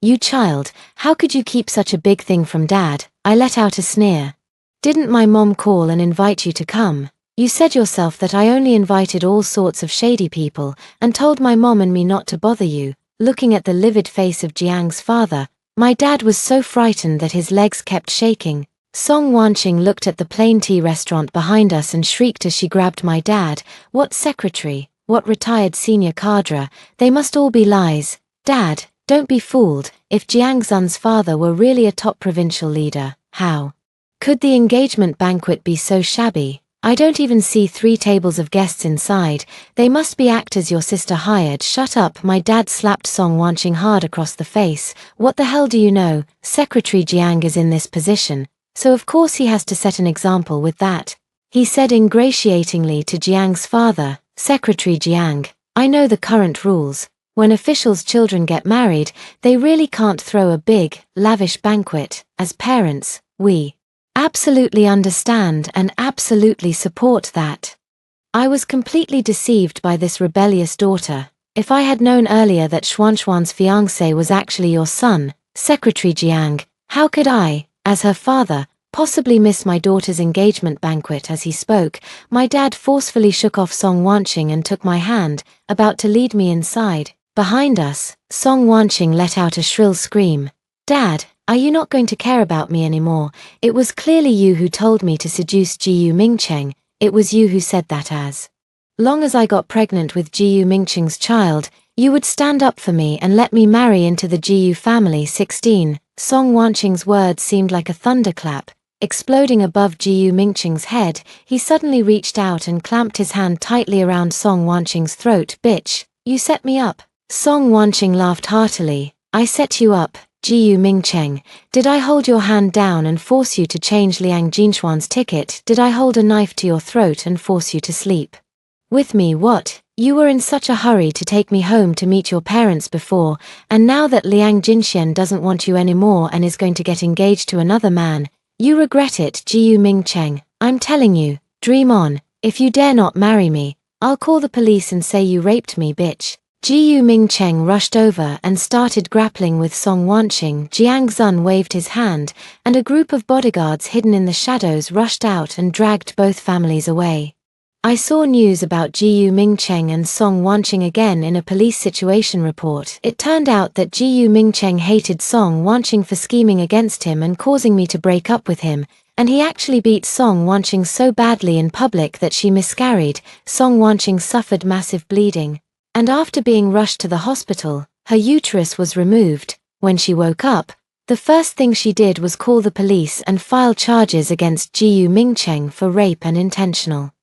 You child, how could you keep such a big thing from Dad? I let out a sneer. Didn't my mom call and invite you to come? You said yourself that I only invited all sorts of shady people, and told my mom and me not to bother you. Looking at the livid face of Jiang's father, my dad was so frightened that his legs kept shaking. Song Wanqing looked at the plain tea restaurant behind us and shrieked as she grabbed my dad. What secretary? What retired senior cadre? They must all be lies. Dad, don't be fooled. If Jiang Zun's father were really a top provincial leader, how could the engagement banquet be so shabby? I don't even see 3 tables of guests inside. They must be actors your sister hired. Shut up. My dad slapped Song Wanqing hard across the face. What the hell do you know? Secretary Jiang is in this position, so of course he has to set an example with that, he said ingratiatingly to Jiang's father. Secretary Jiang, I know the current rules. When officials' children get married, they really can't throw a big, lavish banquet. As parents, we absolutely understand and absolutely support that. I was completely deceived by this rebellious daughter. If I had known earlier that Xuanxuan's fiancé was actually your son, Secretary Jiang, how could I, as her father, possibly miss my daughter's engagement banquet? As he spoke, my dad forcefully shook off Song Wanqing and took my hand, about to lead me inside. Behind us, Song Wanqing let out a shrill scream. Dad, are you not going to care about me anymore? It was clearly you who told me to seduce Jiu Mingcheng. It was you who said that as long as I got pregnant with Jiu Mingcheng's child, you would stand up for me and let me marry into the Jiu family. 16. Song Wanqing's words seemed like a thunderclap. Exploding above Jiu Mingcheng's head, he suddenly reached out and clamped his hand tightly around Song Wanqing's throat. Bitch, you set me up. Song Wanqing laughed heartily. I set you up, Jiu Mingcheng. Did I hold your hand down and force you to change Liang Jinshuan's ticket? Did I hold a knife to your throat and force you to sleep with me? What? You were in such a hurry to take me home to meet your parents before, and now that Liang Jinxian doesn't want you anymore and is going to get engaged to another man, you regret it. Jiu Mingcheng, I'm telling you, dream on. If you dare not marry me, I'll call the police and say you raped me, bitch. Jiu Mingcheng rushed over and started grappling with Song Wanqing. Jiang Zun waved his hand, and a group of bodyguards hidden in the shadows rushed out and dragged both families away. I saw news about Jiu Mingcheng and Song Wanqing again in a police situation report. It turned out that Jiu Mingcheng hated Song Wanqing for scheming against him and causing me to break up with him, and he actually beat Song Wanqing so badly in public that she miscarried. Song Wanqing suffered massive bleeding, and after being rushed to the hospital, her uterus was removed. When she woke up, the first thing she did was call the police and file charges against Jiu Mingcheng for rape and intentional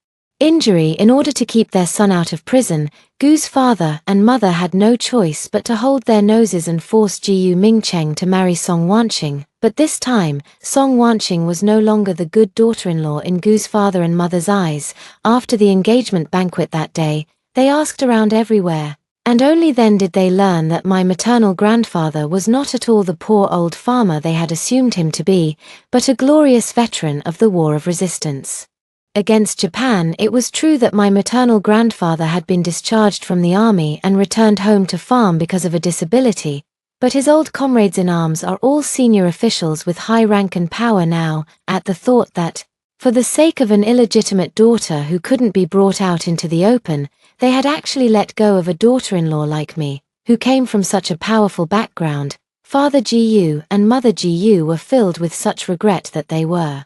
injury. In order to keep their son out of prison, Gu's father and mother had no choice but to hold their noses and force Jiu Mingcheng to marry Song Wanqing. But this time, Song Wanqing was no longer the good daughter-in-law in Gu's father and mother's eyes. After the engagement banquet that day, they asked around everywhere, and only then did they learn that my maternal grandfather was not at all the poor old farmer they had assumed him to be, but a glorious veteran of the War of Resistance against Japan. It was true that my maternal grandfather had been discharged from the army and returned home to farm because of a disability, But his old comrades in arms are all senior officials with high rank and power now, at the thought that, for the sake of an illegitimate daughter who couldn't be brought out into the open, they had actually let go of a daughter-in-law like me, who came from such a powerful background. Father Gu and Mother Gu were filled with such regret that they were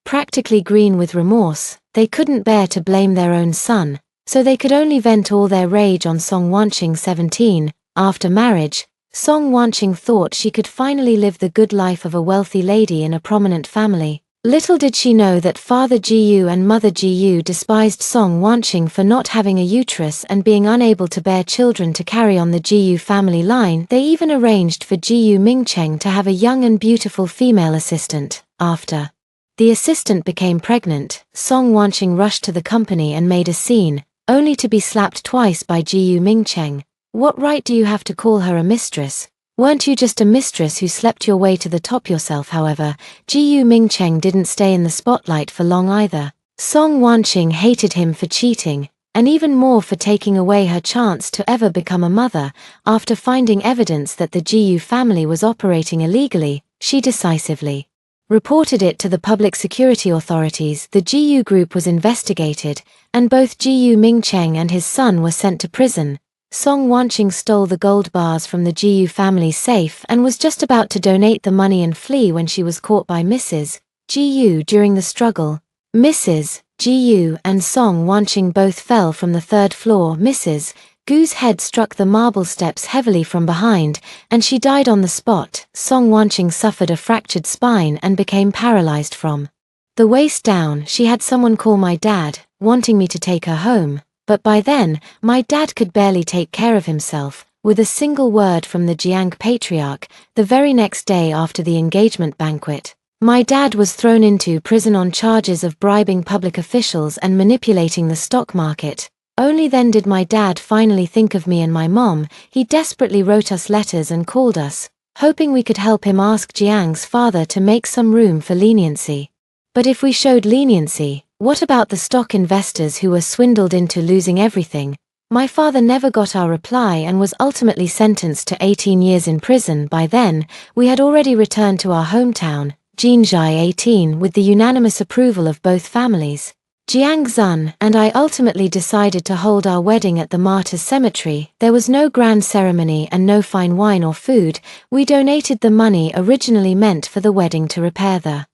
practically green with remorse. They couldn't bear to blame their own son, so they could only vent all their rage on Song Wanqing 17. After marriage, Song Wanqing thought she could finally live the good life of a wealthy lady in a prominent family. Little did she know that Father Gu and Mother Gu despised Song Wanqing for not having a uterus and being unable to bear children to carry on the Gu family line. They even arranged for Gu Mingcheng to have a young and beautiful female assistant. After the assistant became pregnant, Song Wanqing rushed to the company and made a scene, only to be slapped twice by Gu Mingcheng. What right do you have to call her a mistress? Weren't you just a mistress who slept your way to the top yourself? However, Gu Mingcheng didn't stay in the spotlight for long either. Song Wanqing hated him for cheating, and even more for taking away her chance to ever become a mother. After finding evidence that the Gu family was operating illegally, she decisively reported it to the public security authorities. The Gu group was investigated, and both Gu Mingcheng and his son were sent to prison. Song Wanqing stole the gold bars from the Gu family safe and was just about to donate the money and flee when she was caught by Mrs. Gu during the struggle. Mrs. Gu and Song Wanqing both fell from the third floor. Mrs. Gu's head struck the marble steps heavily from behind, and she died on the spot. Song Wanqing suffered a fractured spine and became paralyzed from the waist down. She had someone call my dad, wanting me to take her home. But by then, my dad could barely take care of himself. With a single word from the Jiang patriarch, the very next day after the engagement banquet, my dad was thrown into prison on charges of bribing public officials and manipulating the stock market. Only then did my dad finally think of me and my mom. He desperately wrote us letters and called us, hoping we could help him ask Jiang's father to make some room for leniency. But if we showed leniency, what about the stock investors who were swindled into losing everything? My father never got our reply and was ultimately sentenced to 18 years in prison. By then, we had already returned to our hometown, Jinzhai 18, with the unanimous approval of both families. Jiang Zun and I ultimately decided to hold our wedding at the Martyrs Cemetery. There was no grand ceremony and no fine wine or food. We donated the money originally meant for the wedding to repair the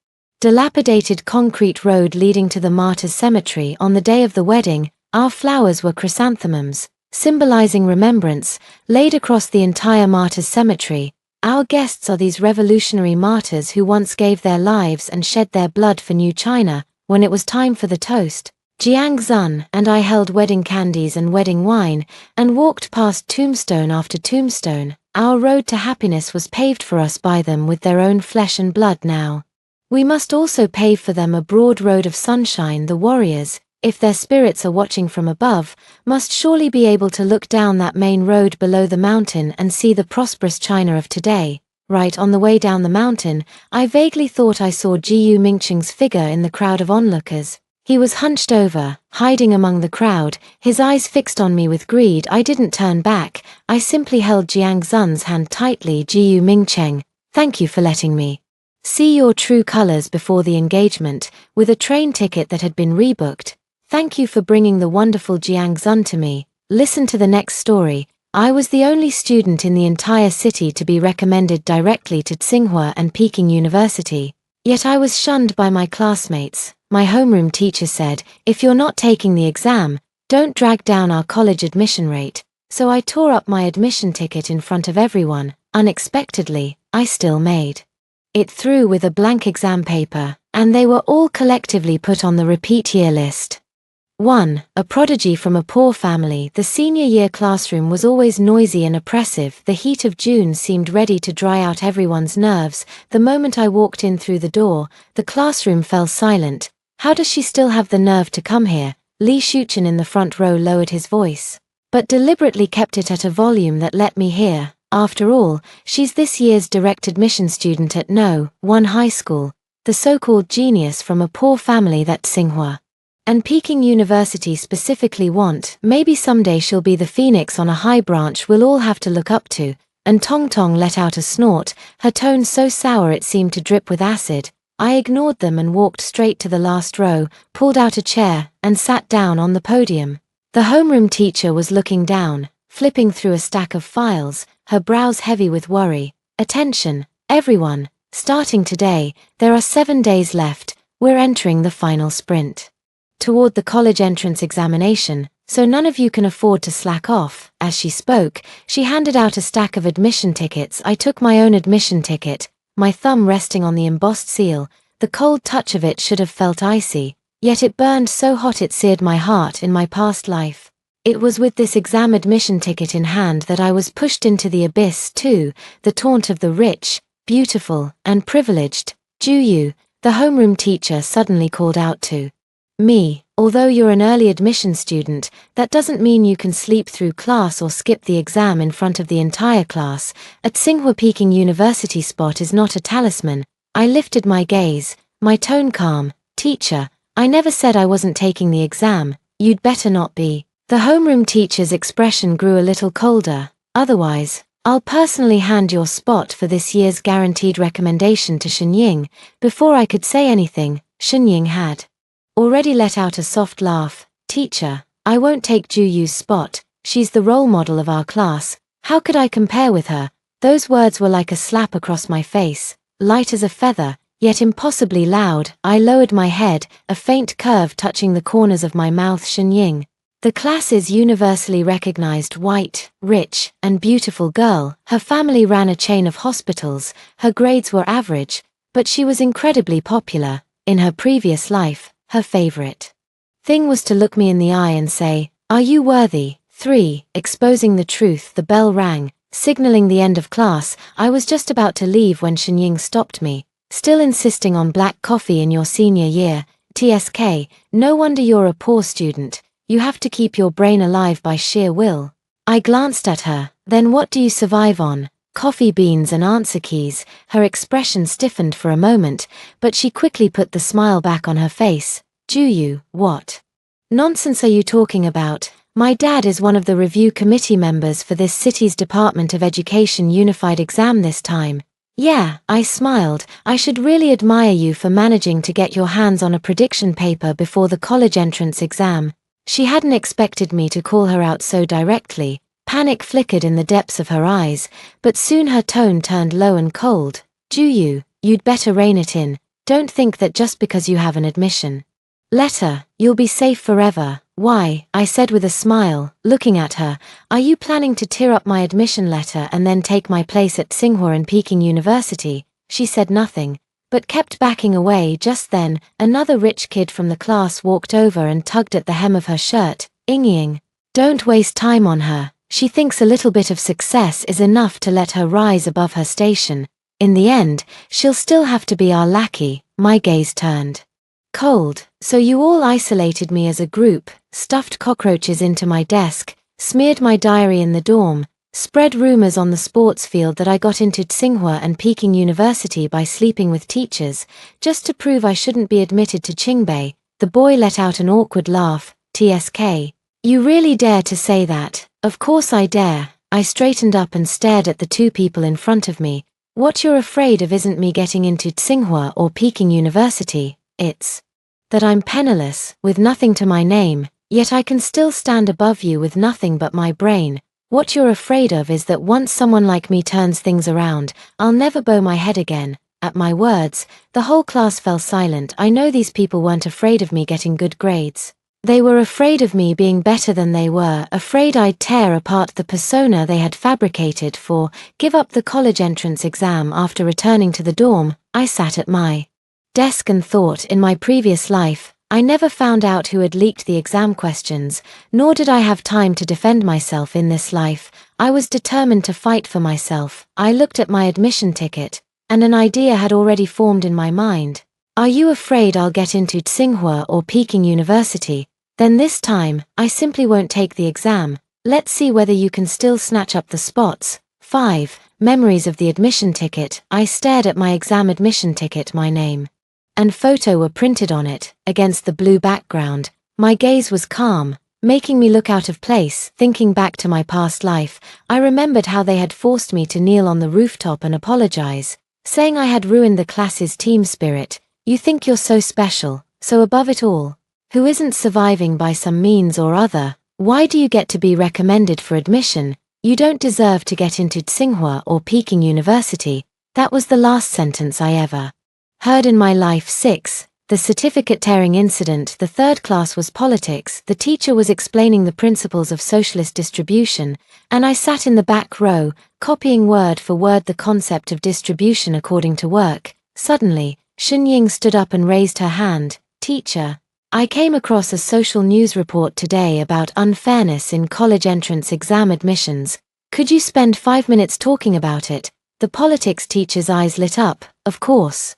dilapidated concrete road leading to the Martyrs Cemetery. On the day of the wedding, our flowers were chrysanthemums, symbolizing remembrance, laid across the entire Martyrs Cemetery. Our guests are these revolutionary martyrs who once gave their lives and shed their blood for New China. When it was time for the toast, Jiang Zun and I held wedding candies and wedding wine, and walked past tombstone after tombstone. Our road to happiness was paved for us by them with their own flesh and blood. Now we must also pave for them a broad road of sunshine. The warriors, if their spirits are watching from above, must surely be able to look down that main road below the mountain and see the prosperous China of today. Right on the way down the mountain, I vaguely thought I saw Gu Mingcheng's figure in the crowd of onlookers. He was hunched over, hiding among the crowd, his eyes fixed on me with greed. I didn't turn back. I simply held Jiang Zun's hand tightly. Gu Mingcheng, thank you for letting me see your true colors before the engagement, with a train ticket that had been rebooked. Thank you for bringing the wonderful Jiang Zun to me. Listen to the next story. I was the only student in the entire city to be recommended directly to Tsinghua and Peking University. Yet I was shunned by my classmates. My homeroom teacher said, if you're not taking the exam, don't drag down our college admission rate. So I tore up my admission ticket in front of everyone. Unexpectedly, I still made it through with a blank exam paper, and they were all collectively put on the repeat year list. 1. A prodigy from a poor family. The senior year classroom was always noisy and oppressive. The heat of June seemed ready to dry out everyone's nerves. The moment I walked in through the door, the classroom fell silent. How does she still have the nerve to come here? Li Shuchen in the front row lowered his voice, but deliberately kept it at a volume that let me hear. After all, she's this year's direct admission student at No. 1 high school, the so-called genius from a poor family that Tsinghua and Peking University specifically want. Maybe someday she'll be the phoenix on a high branch we'll all have to look up to. And Tong Tong let out a snort, her tone so sour it seemed to drip with acid. I ignored them and walked straight to the last row, pulled out a chair, and sat down on the podium. The homeroom teacher was looking down, flipping through a stack of files, her brows heavy with worry. Attention, everyone, starting today, there are 7 days left, we're entering the final sprint toward the college entrance examination, so none of you can afford to slack off. As she spoke, she handed out a stack of admission tickets. I took my own admission ticket, my thumb resting on the embossed seal. The cold touch of it should have felt icy, yet it burned so hot it seared my heart in my past life. It was with this exam admission ticket in hand that I was pushed into the abyss too, the taunt of the rich, beautiful, and privileged. Ju-yu, the homeroom teacher suddenly called out to me, although you're an early admission student, that doesn't mean you can sleep through class or skip the exam in front of the entire class. At Tsinghua Peking University spot is not a talisman. I lifted my gaze, my tone calm. Teacher, I never said I wasn't taking the exam, you'd better not be. The homeroom teacher's expression grew a little colder. Otherwise, I'll personally hand your spot for this year's guaranteed recommendation to Shenying. Before I could say anything, Shenying had already let out a soft laugh. Teacher, I won't take Ju-yu's spot, she's the role model of our class. How could I compare with her? Those words were like a slap across my face, light as a feather, yet impossibly loud. I lowered my head, a faint curve touching the corners of my mouth. Shenying, the class's universally recognized white, rich, and beautiful girl. Her family ran a chain of hospitals, her grades were average, but she was incredibly popular. In her previous life, her favorite thing was to look me in the eye and say, "Are you worthy?" 3. Exposing the truth. The bell rang, signaling the end of class. I was just about to leave when Shenying stopped me. Still insisting on black coffee in your senior year? TSK, no wonder you're a poor student. You have to keep your brain alive by sheer will. I glanced at her. Then what do you survive on? Coffee beans and answer keys. Her expression stiffened for a moment, but she quickly put the smile back on her face. Ju-yu, what nonsense are you talking about? My dad is one of the review committee members for this city's Department of Education unified exam this time. Yeah, I smiled. I should really admire you for managing to get your hands on a prediction paper before the college entrance exam. She hadn't expected me to call her out so directly. Panic flickered in the depths of her eyes, but soon her tone turned low and cold. Ju-yu, you'd better rein it in. Don't think that just because you have an admission letter, you'll be safe forever. Why, I said with a smile, looking at her, are you planning to tear up my admission letter and then take my place at Tsinghua and Peking University? She said nothing, but kept backing away. Just then, another rich kid from the class walked over and tugged at the hem of her shirt. Ying, don't waste time on her. She thinks a little bit of success is enough to let her rise above her station. In the end, she'll still have to be our lackey. My gaze turned cold. So you all isolated me as a group, stuffed cockroaches into my desk, smeared my diary in the dorm, spread rumors on the sports field that I got into Tsinghua and Peking University by sleeping with teachers, just to prove I shouldn't be admitted to Qingbei. The boy let out an awkward laugh. TSK. You really dare to say that? Of course I dare. I straightened up and stared at the two people in front of me. What you're afraid of isn't me getting into Tsinghua or Peking University, it's that I'm penniless, with nothing to my name, yet I can still stand above you with nothing but my brain. What you're afraid of is that once someone like me turns things around, I'll never bow my head again. At my words, the whole class fell silent. I know these people weren't afraid of me getting good grades. They were afraid of me being better than they were, afraid I'd tear apart the persona they had fabricated give up the college entrance exam. After returning to the dorm, I sat at my desk and thought. In my previous life, I never found out who had leaked the exam questions, nor did I have time to defend myself. In this life, I was determined to fight for myself. I looked at my admission ticket, and an idea had already formed in my mind. Are you afraid I'll get into Tsinghua or Peking University? Then this time, I simply won't take the exam. Let's see whether you can still snatch up the spots. 5. Memories of the admission ticket. I stared at my exam admission ticket. My name and photo were printed on it, against the blue background. My gaze was calm, making me look out of place. Thinking back to my past life, I remembered how they had forced me to kneel on the rooftop and apologize, saying I had ruined the class's team spirit. You think you're so special, so above it all, who isn't surviving by some means or other. Why do you get to be recommended for admission? You don't deserve to get into Tsinghua or Peking University. That was the last sentence I ever heard in my life. 6. The certificate tearing incident. The third class was politics. The teacher was explaining the principles of socialist distribution, and I sat in the back row, copying word for word the concept of distribution according to work. Suddenly, Xunying stood up and raised her hand. Teacher, I came across a social news report today about unfairness in college entrance exam admissions. Could you spend 5 minutes talking about it? The politics teacher's eyes lit up. Of course.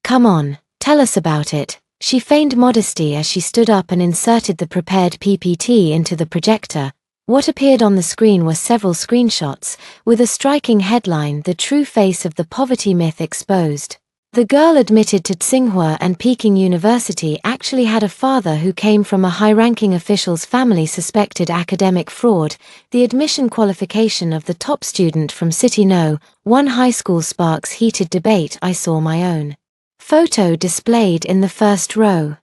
Come on, tell us about it. She feigned modesty as she stood up and inserted the prepared PPT into the projector. What appeared on the screen were several screenshots, with a striking headline: "The True Face of the Poverty Myth Exposed." The girl admitted to Tsinghua and Peking University actually had a father who came from a high-ranking official's family, suspected academic fraud. The admission qualification of the top student from City No. 1 high school sparks heated debate. I saw my own photo displayed in the first row,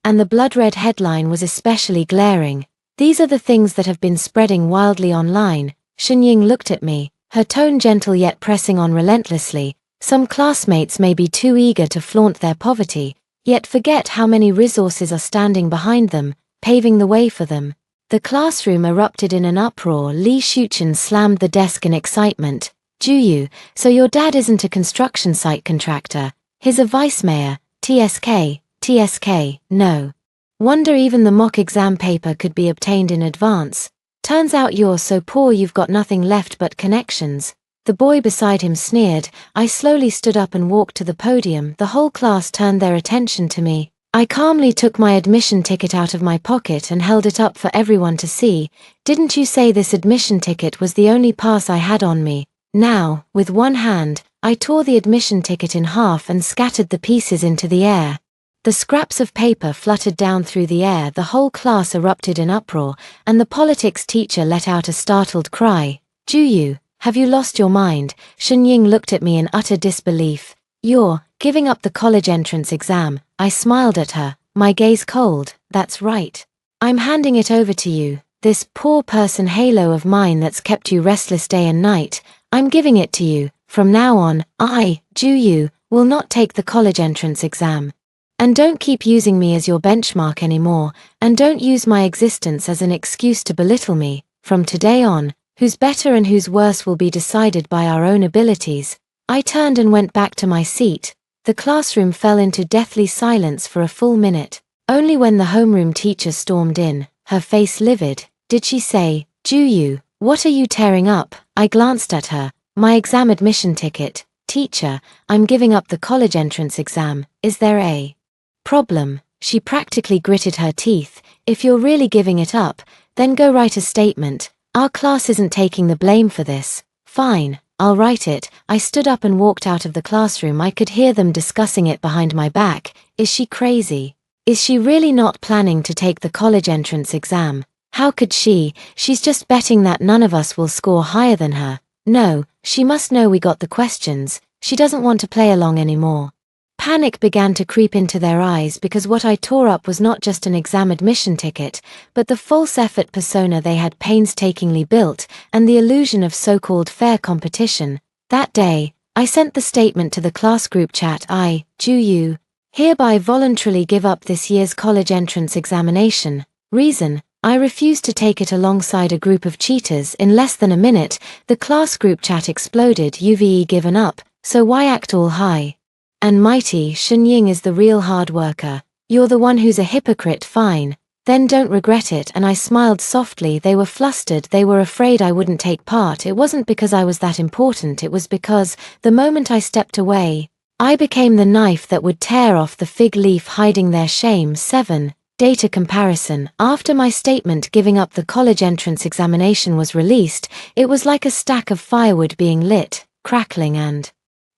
and the blood-red headline was especially glaring. These are the things that have been spreading wildly online. Xunying looked at me, her tone gentle yet pressing on relentlessly. Some classmates may be too eager to flaunt their poverty, yet forget how many resources are standing behind them, paving the way for them. The classroom erupted in an uproar. Li Shuchen slammed the desk in excitement. Juyu, so your dad isn't a construction site contractor, he's a vice mayor. TSK, no wonder even the mock exam paper could be obtained in advance. Turns out you're so poor you've got nothing left but connections. The boy beside him sneered. I slowly stood up and walked to the podium. The whole class turned their attention to me. I calmly took my admission ticket out of my pocket and held it up for everyone to see. Didn't you say this admission ticket was the only pass I had on me? Now, with one hand, I tore the admission ticket in half and scattered the pieces into the air. The scraps of paper fluttered down through the air. The whole class erupted in uproar, and the politics teacher let out a startled cry. Juyu, have you lost your mind? Xunying looked at me in utter disbelief. You're giving up the college entrance exam. I smiled at her, my gaze cold. That's right. I'm handing it over to you. This poor person halo of mine that's kept you restless day and night. I'm giving it to you. From now on, I, Juyu, will not take the college entrance exam. And don't keep using me as your benchmark anymore, and don't use my existence as an excuse to belittle me. From today on, who's better and who's worse will be decided by our own abilities. I turned and went back to my seat. The classroom fell into deathly silence for a full minute. Only when the homeroom teacher stormed in, her face livid, did she say, Juyu, what are you tearing up? I glanced at her. My exam admission ticket. Teacher, I'm giving up the college entrance exam. Is there a problem? She practically gritted her teeth. If you're really giving it up, then go write a statement. Our class isn't taking the blame for this. Fine, I'll write it. I stood up and walked out of the classroom. I could hear them discussing it behind my back. Is she crazy? Is she really not planning to take the college entrance exam? How could she? She's just betting that none of us will score higher than her. No, she must know we got the questions. She doesn't want to play along anymore. Panic began to creep into their eyes because what I tore up was not just an exam admission ticket, but the false effort persona they had painstakingly built and the illusion of so-called fair competition. That day, I sent the statement to the class group chat. I, Juyu, hereby voluntarily give up this year's college entrance examination. Reason, I refused to take it alongside a group of cheaters. In less than a minute, the class group chat exploded. You've given up, so why act all high and mighty? Xunying is the real hard worker. You're the one who's a hypocrite. Fine, then don't regret it. And I smiled softly. They were flustered. They were afraid I wouldn't take part. It wasn't because I was that important. It was because, the moment I stepped away, I became the knife that would tear off the fig leaf hiding their shame. 7. Data comparison. After my statement giving up the college entrance examination was released, it was like a stack of firewood being lit, crackling and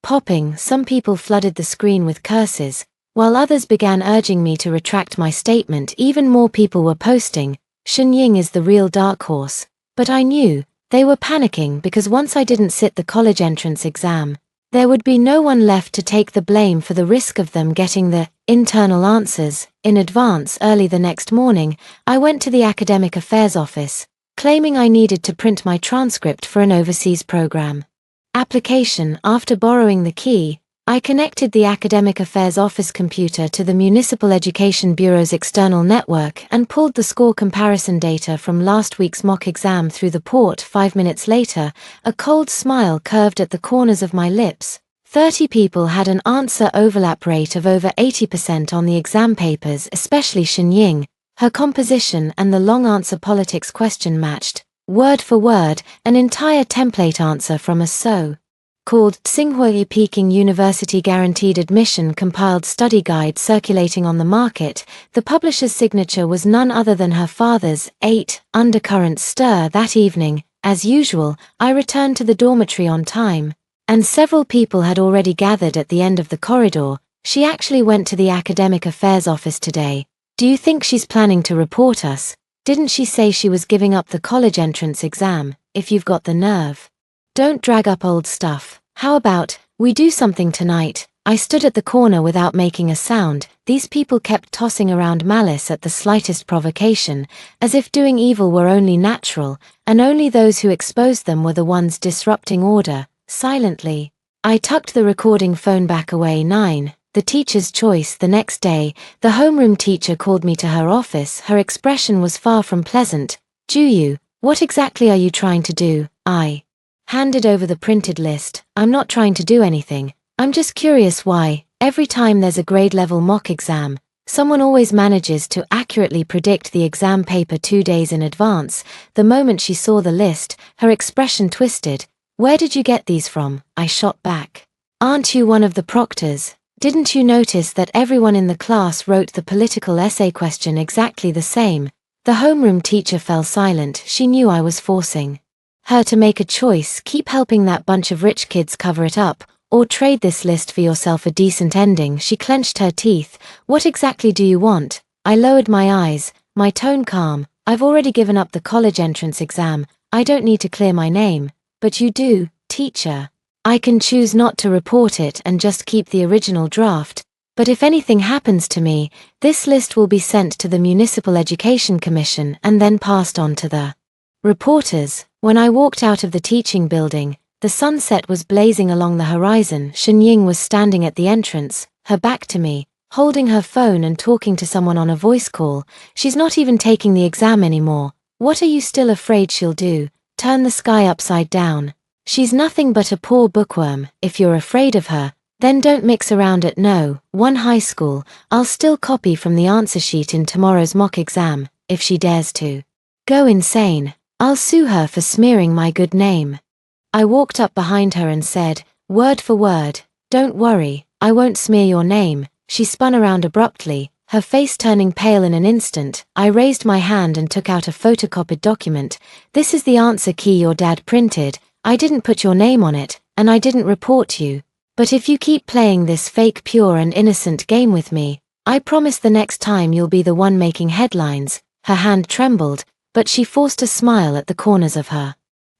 popping. Some people flooded the screen with curses, while others began urging me to retract my statement. Even more people were posting, Shenying is the real dark horse. But I knew, they were panicking because once I didn't sit the college entrance exam, there would be no one left to take the blame for the risk of them getting the internal answers in advance. Early the next morning, I went to the Academic Affairs office, claiming I needed to print my transcript for an overseas program application. After borrowing the key, I connected the Academic Affairs office computer to the Municipal Education Bureau's external network and pulled the score comparison data from last week's mock exam through the port. 5 minutes later, a cold smile curved at the corners of my lips. 30 people had an answer overlap rate of over 80% on the exam papers, especially Shenying. Her composition and the long answer politics question matched, word for word, an entire template answer from a so-called Tsinghua Peking University Guaranteed Admission compiled study guide circulating on the market. The publisher's signature was none other than her father's. 8 undercurrents stir. That evening, as usual, I returned to the dormitory on time, and several people had already gathered at the end of the corridor. She actually went to the Academic Affairs office today. Do you think she's planning to report us? Didn't she say she was giving up the college entrance exam, if you've got the nerve? Don't drag up old stuff. How about, we do something tonight? I stood at the corner without making a sound. These people kept tossing around malice at the slightest provocation, as if doing evil were only natural, and only those who exposed them were the ones disrupting order. Silently, I tucked the recording phone back away. 9. The teacher's choice. The next day, the homeroom teacher called me to her office. Her expression was far from pleasant. Juyu, what exactly are you trying to do? I handed over the printed list. I'm not trying to do anything. I'm just curious why, every time there's a grade-level mock exam, someone always manages to accurately predict the exam paper 2 days in advance. The moment she saw the list, her expression twisted. Where did you get these from? I shot back. Aren't you one of the proctors? Didn't you notice that everyone in the class wrote the political essay question exactly the same? The homeroom teacher fell silent. She knew I was forcing her to make a choice. Keep helping that bunch of rich kids cover it up, or trade this list for yourself a decent ending. She clenched her teeth. What exactly do you want? I lowered my eyes, my tone calm. I've already given up the college entrance exam. I don't need to clear my name. But you do, teacher. I can choose not to report it and just keep the original draft, but if anything happens to me, this list will be sent to the Municipal Education Commission and then passed on to the reporters. When I walked out of the teaching building, the sunset was blazing along the horizon. Shenying was standing at the entrance, her back to me, holding her phone and talking to someone on a voice call. She's not even taking the exam anymore. What are you still afraid she'll do? Turn the sky upside down? She's nothing but a poor bookworm. If you're afraid of her, then don't mix around at No. 1 high school. I'll still copy from the answer sheet in tomorrow's mock exam, if she dares to go insane. I'll sue her for smearing my good name. I walked up behind her and said, word for word, don't worry, I won't smear your name. She spun around abruptly, her face turning pale in an instant. I raised my hand and took out a photocopied document. This is the answer key your dad printed. I didn't put your name on it, and I didn't report you. But if you keep playing this fake pure and innocent game with me, I promise the next time you'll be the one making headlines. Her hand trembled, but she forced a smile at the corners of her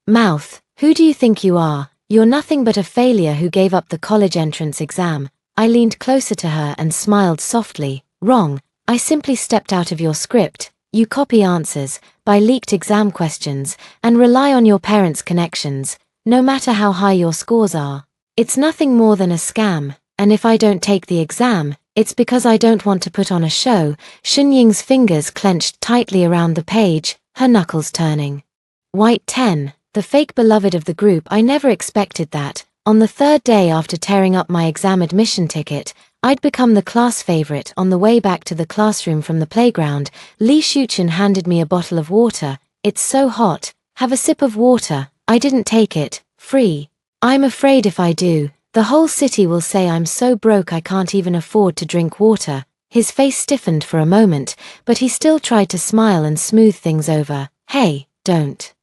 mouth. Who do you think you are? You're nothing but a failure who gave up the college entrance exam. I leaned closer to her and smiled softly. Wrong. I simply stepped out of your script. You copy answers, buy leaked exam questions, and rely on your parents' connections, no matter how high your scores are. It's nothing more than a scam, and if I don't take the exam, it's because I don't want to put on a show. Shenying's fingers clenched tightly around the page, her knuckles turning white. 10. The fake beloved of the group. I never expected that. On the third day after tearing up my exam admission ticket, I'd become the class favorite. On the way back to the classroom from the playground, Li Shuchen handed me a bottle of water. It's so hot. Have a sip of water. I didn't take it. Free. I'm afraid if I do, the whole city will say I'm so broke I can't even afford to drink water. His face stiffened for a moment, but he still tried to smile and smooth things over. Hey, don't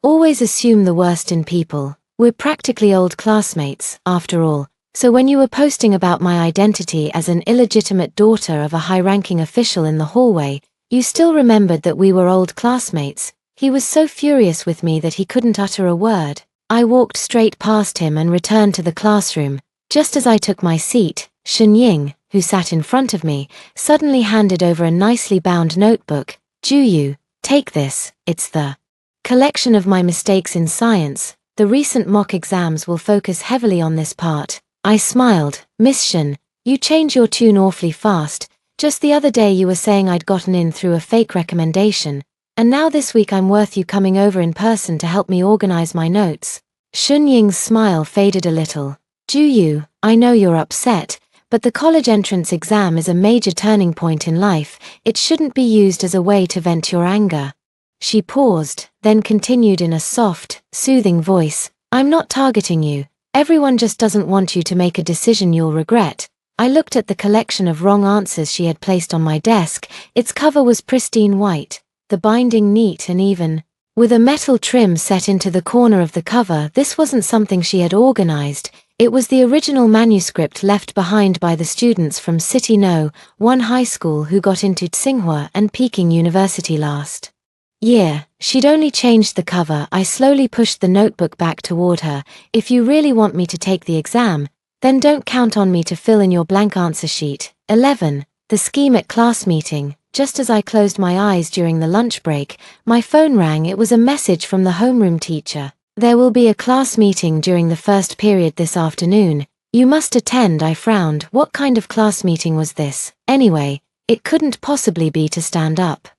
always assume the worst in people. We're practically old classmates, after all. So when you were posting about my identity as an illegitimate daughter of a high-ranking official in the hallway, You still remembered that we were old classmates. He was so furious with me that he couldn't utter a word. I walked straight past him and returned to the classroom. Just as I took my seat, Shenying, who sat in front of me, suddenly handed over a nicely bound notebook. Juyu, take this, it's the collection of my mistakes in science. The recent mock exams will focus heavily on this part. I smiled. Miss Shen, you change your tune awfully fast. Just the other day you were saying I'd gotten in through a fake recommendation, and now this week I'm worth you coming over in person to help me organize my notes. Shenying's smile faded a little. Juyu, I know you're upset, but the college entrance exam is a major turning point in life. It shouldn't be used as a way to vent your anger. She paused, then continued in a soft, soothing voice. I'm not targeting you. Everyone just doesn't want you to make a decision you'll regret. I looked at the collection of wrong answers she had placed on my desk. Its cover was pristine white, the binding neat and even, with a metal trim set into the corner of the cover. This wasn't something she had organized. It was the original manuscript left behind by the students from City-No, one high school who got into Tsinghua and Peking University last year. She'd only changed the cover. I slowly pushed the notebook back toward her. If you really want me to take the exam, then don't count on me to fill in your blank answer sheet. 11. The scheme at class meeting. Just as I closed my eyes during the lunch break, my phone rang. It was a message from the homeroom teacher. There will be a class meeting during the first period this afternoon. You must attend. I frowned. What kind of class meeting was this? Anyway, it couldn't possibly be to stand up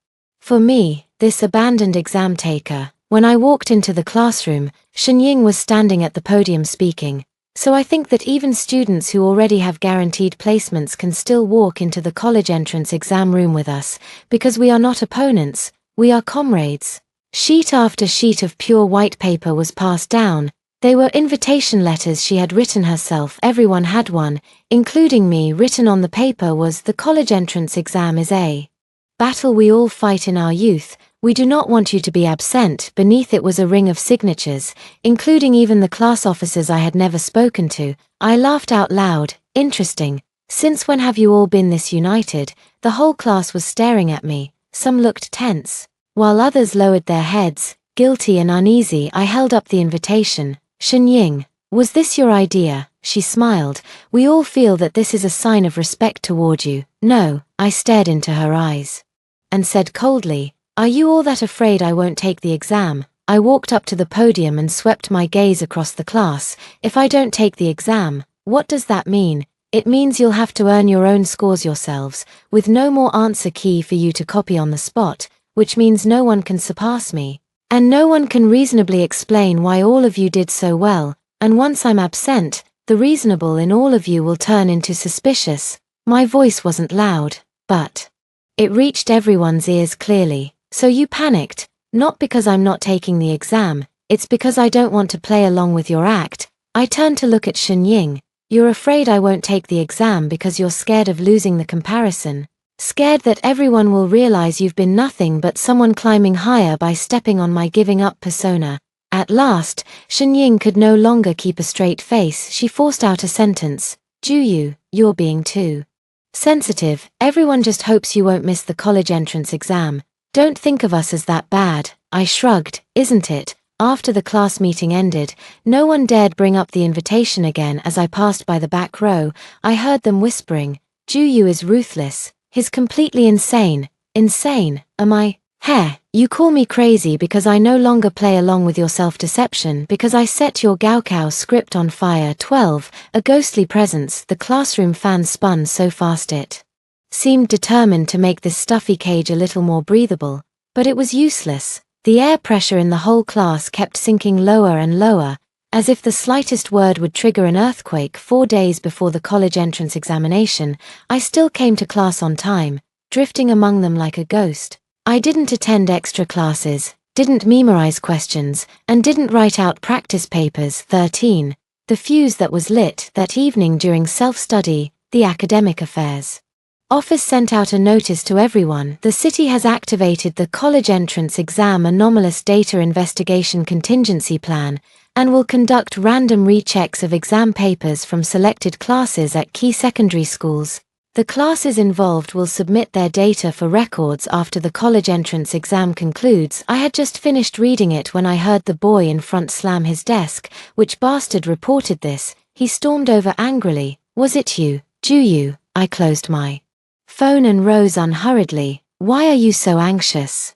for me, this abandoned exam taker. When I walked into the classroom, Shenying was standing at the podium speaking. So I think that even students who already have guaranteed placements can still walk into the college entrance exam room with us, because we are not opponents, we are comrades. Sheet after sheet of pure white paper was passed down. They were invitation letters she had written herself. Everyone had one, including me. Written on the paper was, the college entrance exam is a battle we all fight in our youth. We do not want you to be absent. Beneath it was a ring of signatures, including even the class officers I had never spoken to. I laughed out loud. Interesting. Since when have you all been this united? The whole class was staring at me. Some looked tense, while others lowered their heads, guilty and uneasy. I held up the invitation. Shenying, was this your idea? She smiled. We all feel that this is a sign of respect toward you. No. I stared into her eyes and said coldly, are you all that afraid I won't take the exam? I walked up to the podium and swept my gaze across the class. If I don't take the exam, what does that mean? It means you'll have to earn your own scores yourselves, with no more answer key for you to copy on the spot, which means no one can surpass me. And no one can reasonably explain why all of you did so well, and once I'm absent, the reasonable in all of you will turn into suspicious. My voice wasn't loud, but it reached everyone's ears clearly. So you panicked, not because I'm not taking the exam, it's because I don't want to play along with your act. I turned to look at Shenying. You're afraid I won't take the exam because you're scared of losing the comparison. Scared that everyone will realize you've been nothing but someone climbing higher by stepping on my giving up persona. At last, Shenying could no longer keep a straight face. She forced out a sentence. Juyu, you're being too sensitive. Everyone just hopes you won't miss the college entrance exam. Don't think of us as that bad. I shrugged. Isn't it? After the class meeting ended, no one dared bring up the invitation again. As I passed by the back row, I heard them whispering, Juyu is ruthless. He's completely insane. Insane, am I? Heh, you call me crazy because I no longer play along with your self-deception, because I set your Gaokao script on fire. 12. A ghostly presence. The classroom fan spun so fast it seemed determined to make this stuffy cage a little more breathable, but it was useless. The air pressure in the whole class kept sinking lower and lower, as if the slightest word would trigger an earthquake. 4 days before the college entrance examination, I still came to class on time, drifting among them like a ghost. I didn't attend extra classes, didn't memorize questions, and didn't write out practice papers. 13. The fuse that was lit that evening during self-study, the academic affairs office sent out a notice to everyone. The city has activated the college entrance exam anomalous data investigation contingency plan and will conduct random rechecks of exam papers from selected classes at key secondary schools. The classes involved will submit their data for records after the college entrance exam concludes. I had just finished reading it when I heard the boy in front slam his desk. Which bastard reported this? He stormed over angrily. Was it you, Ju-Yu? I closed my phone and rose unhurriedly. Why are you so anxious?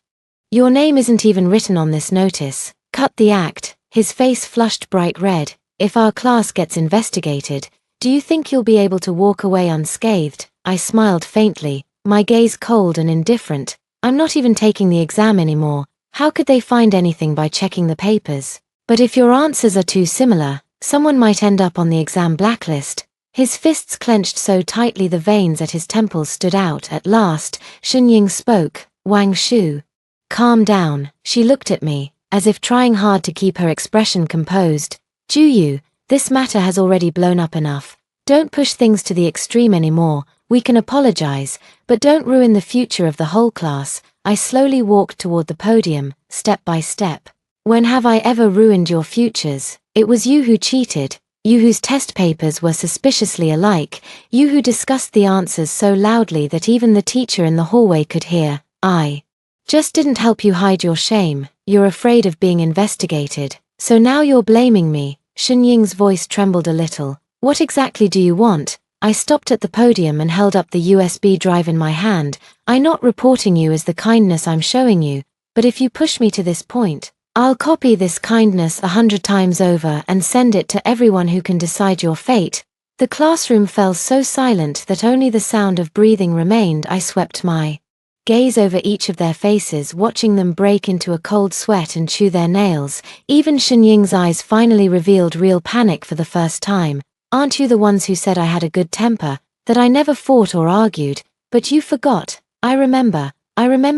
Your name isn't even written on this notice. Cut the act. His face flushed bright red. If our class gets investigated, do you think you'll be able to walk away unscathed? I smiled faintly, my gaze cold and indifferent. I'm not even taking the exam anymore. How could they find anything by checking the papers? But if your answers are too similar, someone might end up on the exam blacklist. His fists clenched so tightly the veins at his temples stood out. At last, Shenying spoke. Wang Shu. Calm down. She looked at me, as if trying hard to keep her expression composed. Ju-Yu, this matter has already blown up enough. Don't push things to the extreme anymore. We can apologize, but don't ruin the future of the whole class. I slowly walked toward the podium, step by step. When have I ever ruined your futures? It was you who cheated, you whose test papers were suspiciously alike, you who discussed the answers so loudly that even the teacher in the hallway could hear. I just didn't help you hide your shame. You're afraid of being investigated, so now you're blaming me. Shenying's voice trembled a little. What exactly do you want? I stopped at the podium and held up the USB drive in my hand. I'm not reporting you as the kindness I'm showing you, but if you push me to this point, I'll copy this kindness 100 times over and send it to everyone who can decide your fate. The classroom fell so silent that only the sound of breathing remained. I swept my gaze over each of their faces, watching them break into a cold sweat and chew their nails. Even Shenying's eyes finally revealed real panic for the first time. Aren't you the ones who said I had a good temper, that I never fought or argued? But you forgot. I remember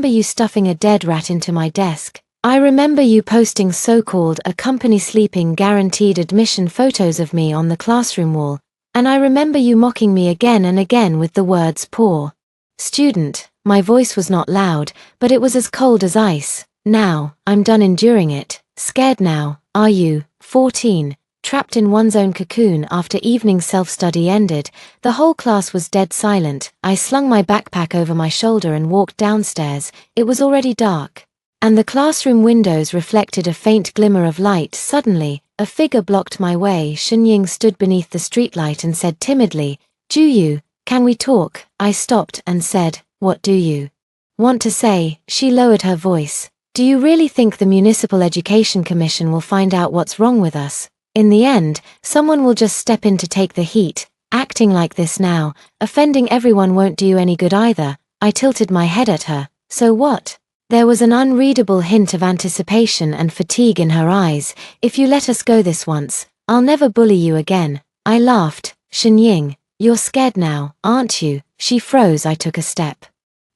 you stuffing a dead rat into my desk. I remember you posting so-called accompany sleeping guaranteed admission photos of me on the classroom wall. And I remember you mocking me again and again with the words poor student. My voice was not loud, but it was as cold as ice. Now, I'm done enduring it. Scared now, are you? 14. Trapped in one's own cocoon after evening self-study ended, the whole class was dead silent. I slung my backpack over my shoulder and walked downstairs. It was already dark, and the classroom windows reflected a faint glimmer of light. Suddenly, a figure blocked my way. Shenying stood beneath the streetlight and said timidly, Ju-Yu, can we talk? I stopped and said, what do you want to say? She lowered her voice. Do you really think the Municipal Education Commission will find out what's wrong with us? In the end, someone will just step in to take the heat. Acting like this now, offending everyone won't do you any good either. I tilted my head at her. So what? There was an unreadable hint of anticipation and fatigue in her eyes. If you let us go this once, I'll never bully you again. I laughed. Shenying, you're scared now, aren't you? She froze. I took a step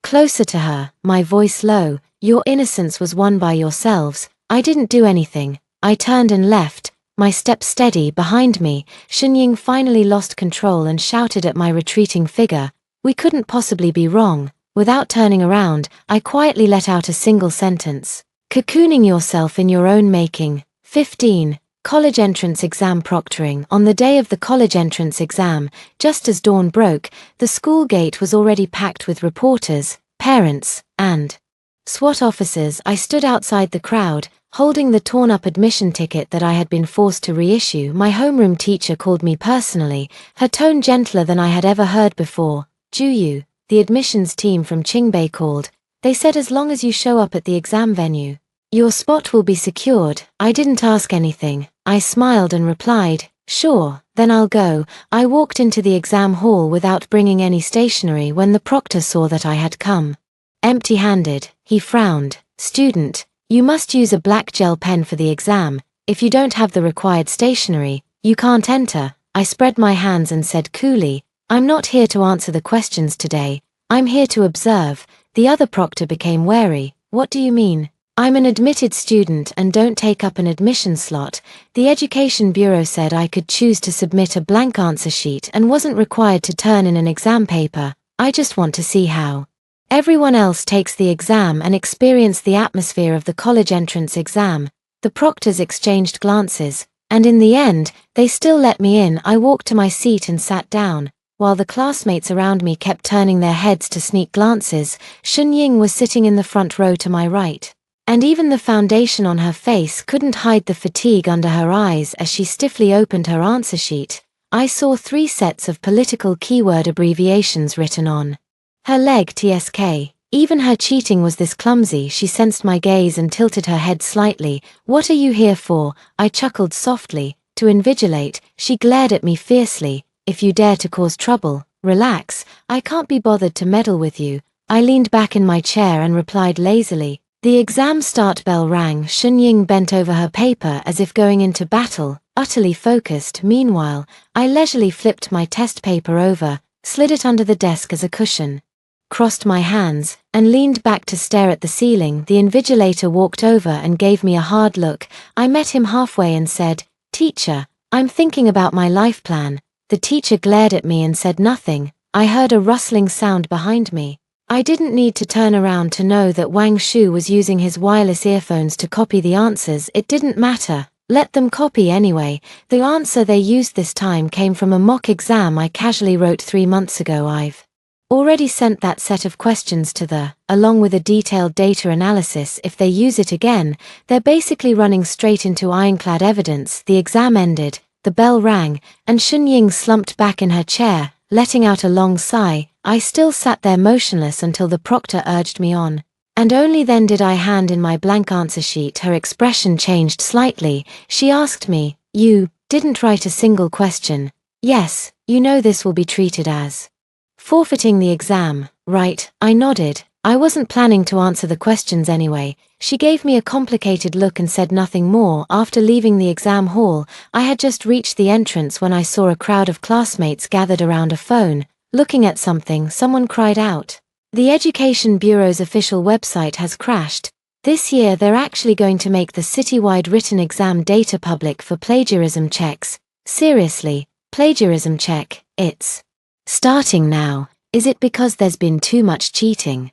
closer to her, my voice low. Your innocence was won by yourselves. I didn't do anything. I turned and left, my step steady behind me. Shenying finally lost control and shouted at my retreating figure. We couldn't possibly be wrong. Without turning around, I quietly let out a single sentence. Cocooning yourself in your own making. 15. College entrance exam proctoring. On the day of the college entrance exam, just as dawn broke, the school gate was already packed with reporters, parents, and SWAT officers. I stood outside the crowd, holding the torn-up admission ticket that I had been forced to reissue. My homeroom teacher called me personally, her tone gentler than I had ever heard before. Ju-Yu, the admissions team from Qingbei called. They said as long as you show up at the exam venue, your spot will be secured. I didn't ask anything. I smiled and replied, sure, then I'll go. I walked into the exam hall without bringing any stationery when the proctor saw that I had come empty-handed. He frowned. Student, you must use a black gel pen for the exam. If you don't have the required stationery, you can't enter. I spread my hands and said coolly, I'm not here to answer the questions today. I'm here to observe. The other proctor became wary. What do you mean? I'm an admitted student and don't take up an admission slot. The Education Bureau said I could choose to submit a blank answer sheet and wasn't required to turn in an exam paper. I just want to see how everyone else takes the exam and experience the atmosphere of the college entrance exam. The proctors exchanged glances, and in the end, they still let me in. I walked to my seat and sat down. While the classmates around me kept turning their heads to sneak glances, Shunying was sitting in the front row to my right. And even the foundation on her face couldn't hide the fatigue under her eyes as she stiffly opened her answer sheet. I saw 3 sets of political keyword abbreviations written on her leg. TSK. Even her cheating was this clumsy. She sensed my gaze and tilted her head slightly. "What are you here for?" I chuckled softly. "To invigilate." She glared at me fiercely. "If you dare to cause trouble, relax. I can't be bothered to meddle with you." I leaned back in my chair and replied lazily. The exam start bell rang. Shunying bent over her paper as if going into battle, utterly focused. Meanwhile, I leisurely flipped my test paper over, slid it under the desk as a cushion, crossed my hands, and leaned back to stare at the ceiling. The invigilator walked over and gave me a hard look. I met him halfway and said, "Teacher, I'm thinking about my life plan." The teacher glared at me and said nothing. I heard a rustling sound behind me. I didn't need to turn around to know that Wang Shu was using his wireless earphones to copy the answers. It didn't matter. Let them copy anyway. The answer they used this time came from a mock exam I casually wrote 3 months ago. I've already sent that set of questions to along with a detailed data analysis. If they use it again, they're basically running straight into ironclad evidence. The exam ended, the bell rang, and Shunying slumped back in her chair, letting out a long sigh. I still sat there motionless until the proctor urged me on. And only then did I hand in my blank answer sheet. Her expression changed slightly. She asked me, "You didn't write a single question?" "Yes, you know this will be treated as forfeiting the exam, right?" I nodded. I wasn't planning to answer the questions anyway. She gave me a complicated look and said nothing more. After leaving the exam hall, I had just reached the entrance when I saw a crowd of classmates gathered around a phone, looking at something. Someone cried out, "The Education Bureau's official website has crashed. This year they're actually going to make the citywide written exam data public for plagiarism checks." Seriously, plagiarism check? It's starting now. Is it because there's been too much cheating?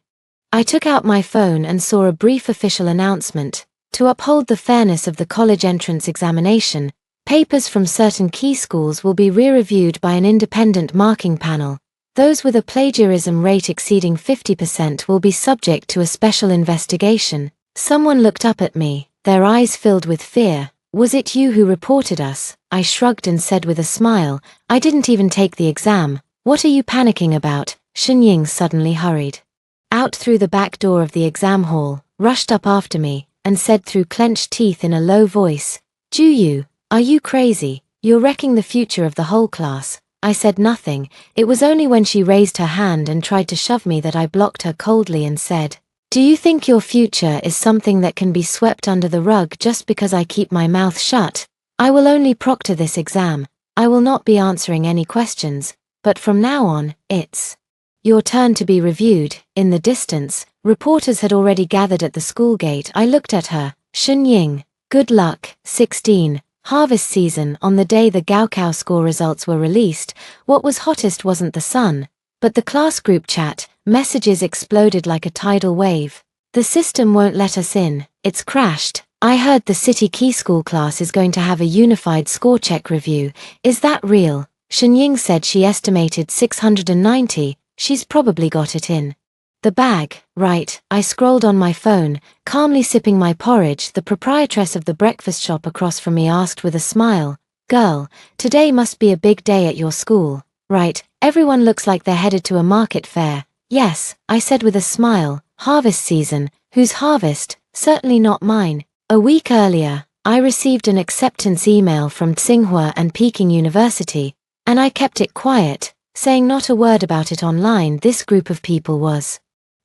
I took out my phone and saw a brief official announcement. To uphold the fairness of the college entrance examination, papers from certain key schools will be re-reviewed by an independent marking panel. Those with a plagiarism rate exceeding 50% will be subject to a special investigation. Someone looked up at me, their eyes filled with fear. "Was it you who reported us?" I shrugged and said with a smile, "I didn't even take the exam." "What are you panicking about?" Shunying suddenly hurried out through the back door of the exam hall, rushed up after me, and said through clenched teeth in a low voice, "Juyu, are you crazy? You're wrecking the future of the whole class." I said nothing. It was only when she raised her hand and tried to shove me that I blocked her coldly and said, "Do you think your future is something that can be swept under the rug just because I keep my mouth shut? I will only proctor this exam. I will not be answering any questions, but from now on, it's your turn to be reviewed." In the distance, reporters had already gathered at the school gate. I looked at her. "Shunying, good luck." 16. Harvest season. On the day the Gaokao score results were released, what was hottest wasn't the sun, but the class group chat. Messages exploded like a tidal wave. "The system won't let us in. It's crashed. I heard the city key school class is going to have a unified score check review. Is that real?" Shunying said she estimated 690. She's probably got it in the bag, right? I scrolled on my phone, calmly sipping my porridge. The proprietress of the breakfast shop across from me asked with a smile, "Girl, today must be a big day at your school, right? Everyone looks like they're headed to a market fair." "Yes," I said with a smile. "Harvest season. Whose harvest? Certainly not mine." A week earlier, I received an acceptance email from Tsinghua and Peking University, and I kept it quiet, saying not a word about it online. This group of people was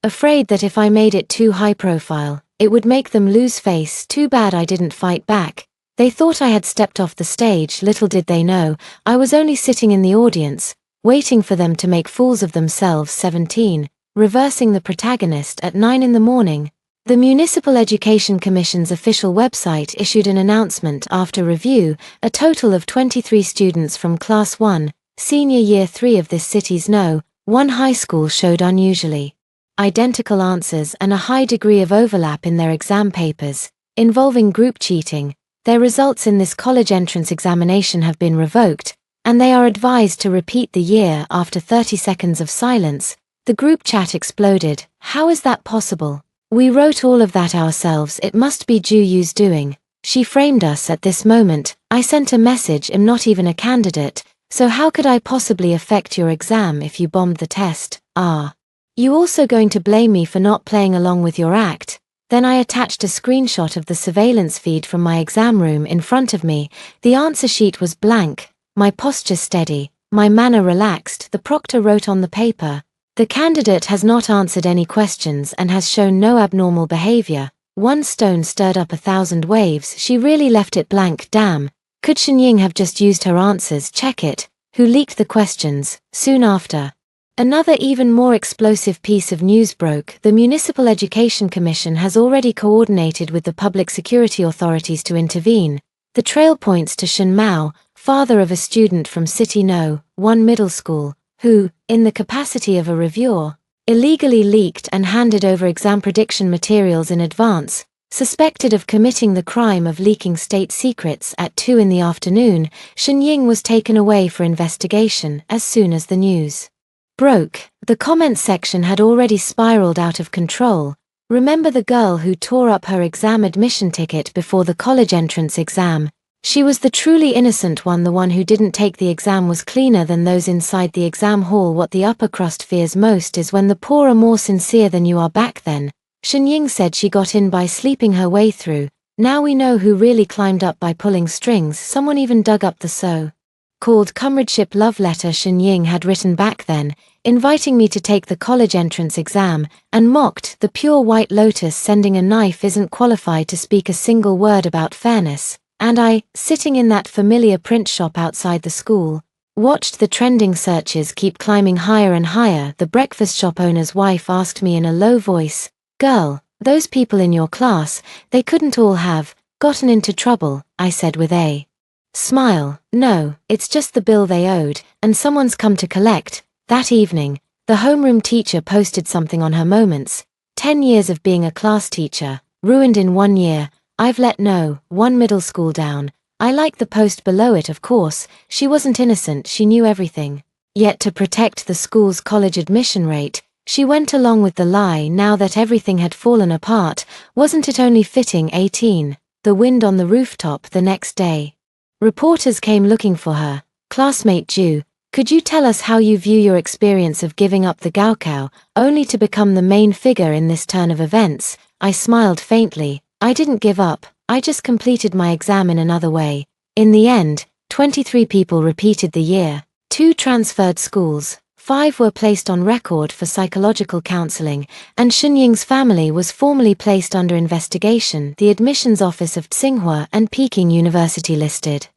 afraid that if I made it too high profile, it would make them lose face. Too bad I didn't fight back. They thought I had stepped off the stage. Little did they know, I was only sitting in the audience, waiting for them to make fools of themselves. 17. Reversing the protagonist. At 9 in the morning, the Municipal Education Commission's official website issued an announcement. After review, a total of 23 students from Class 1, Senior Year 3 of this city's No. 1 high school showed unusually identical answers and a high degree of overlap in their exam papers, involving group cheating. Their results in this college entrance examination have been revoked, and they are advised to repeat the year after 30 seconds of silence. The group chat exploded. How is that possible? We wrote all of that ourselves. It must be Ju-Yu's doing. She framed us at this moment. I sent a message. I'm not even a candidate, so how could I possibly affect your exam if you bombed the test? Ah. You also going to blame me for not playing along with your act? Then I attached a screenshot of the surveillance feed from my exam room in front of me. The answer sheet was blank, my posture steady, my manner relaxed. The proctor wrote on the paper, "The candidate has not answered any questions and has shown no abnormal behavior." One stone stirred up 1,000 waves. She really left it blank. Damn. Could Xinying have just used her answers? Check it. Who leaked the questions? Soon after, another even more explosive piece of news broke. The Municipal Education Commission has already coordinated with the public security authorities to intervene. The trail points to Shen Mao, father of a student from City No. 1 middle school, who, in the capacity of a reviewer, illegally leaked and handed over exam prediction materials in advance. Suspected of committing the crime of leaking state secrets at 2 in the afternoon, Xinying was taken away for investigation. As soon as the news broke, the comment section had already spiraled out of control. Remember the girl who tore up her exam admission ticket before the college entrance exam? She was the truly innocent one. The one who didn't take the exam was cleaner than those inside the exam hall. What the upper crust fears most is when the poor are more sincere than you are. Back then, Xinying said she got in by sleeping her way through. Now we know who really climbed up by pulling strings. Someone even dug up the so-called comradeship love letter Xinying had written back then, inviting me to take the college entrance exam, and mocked the pure white lotus sending a knife isn't qualified to speak a single word about fairness. And I, sitting in that familiar print shop outside the school, watched the trending searches keep climbing higher and higher. The breakfast shop owner's wife asked me in a low voice, "Girl, those people in your class, they couldn't all have gotten into trouble?" I said with a smile, "No, it's just the bill they owed, and someone's come to collect." That evening, the homeroom teacher posted something on her moments. 10 years of being a class teacher, ruined in 1 year. I've let No. 1 middle school down. I liked the post below it. Of course, she wasn't innocent. She knew everything. Yet to protect the school's college admission rate, she went along with the lie. Now that everything had fallen apart, wasn't it only fitting? 18. The wind on the rooftop. The next day, reporters came looking for her. "Classmate Ju, could you tell us how you view your experience of giving up the Gaokao, only to become the main figure in this turn of events?" I smiled faintly. I didn't give up, I just completed my exam in another way. In the end, 23 people repeated the year, 2 transferred schools, 5 were placed on record for psychological counseling, and Xinying's family was formally placed under investigation. The admissions office of Tsinghua and Peking University listed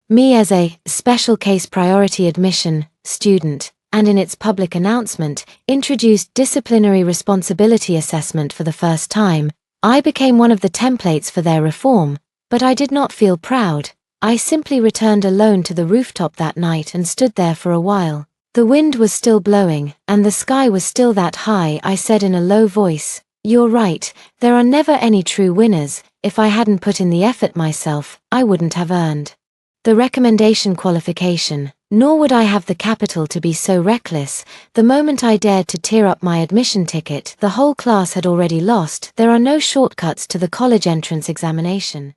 me as a special case priority admission student, and in its public announcement, introduced disciplinary responsibility assessment for the first time. I became one of the templates for their reform, but I did not feel proud. I simply returned alone to the rooftop that night and stood there for a while. The wind was still blowing, and the sky was still that high. I said in a low voice, "You're right, there are never any true winners. If I hadn't put in the effort myself, I wouldn't have earned the recommendation qualification, nor would I have the capital to be so reckless." The moment I dared to tear up my admission ticket, the whole class had already lost. There are no shortcuts to the college entrance examination.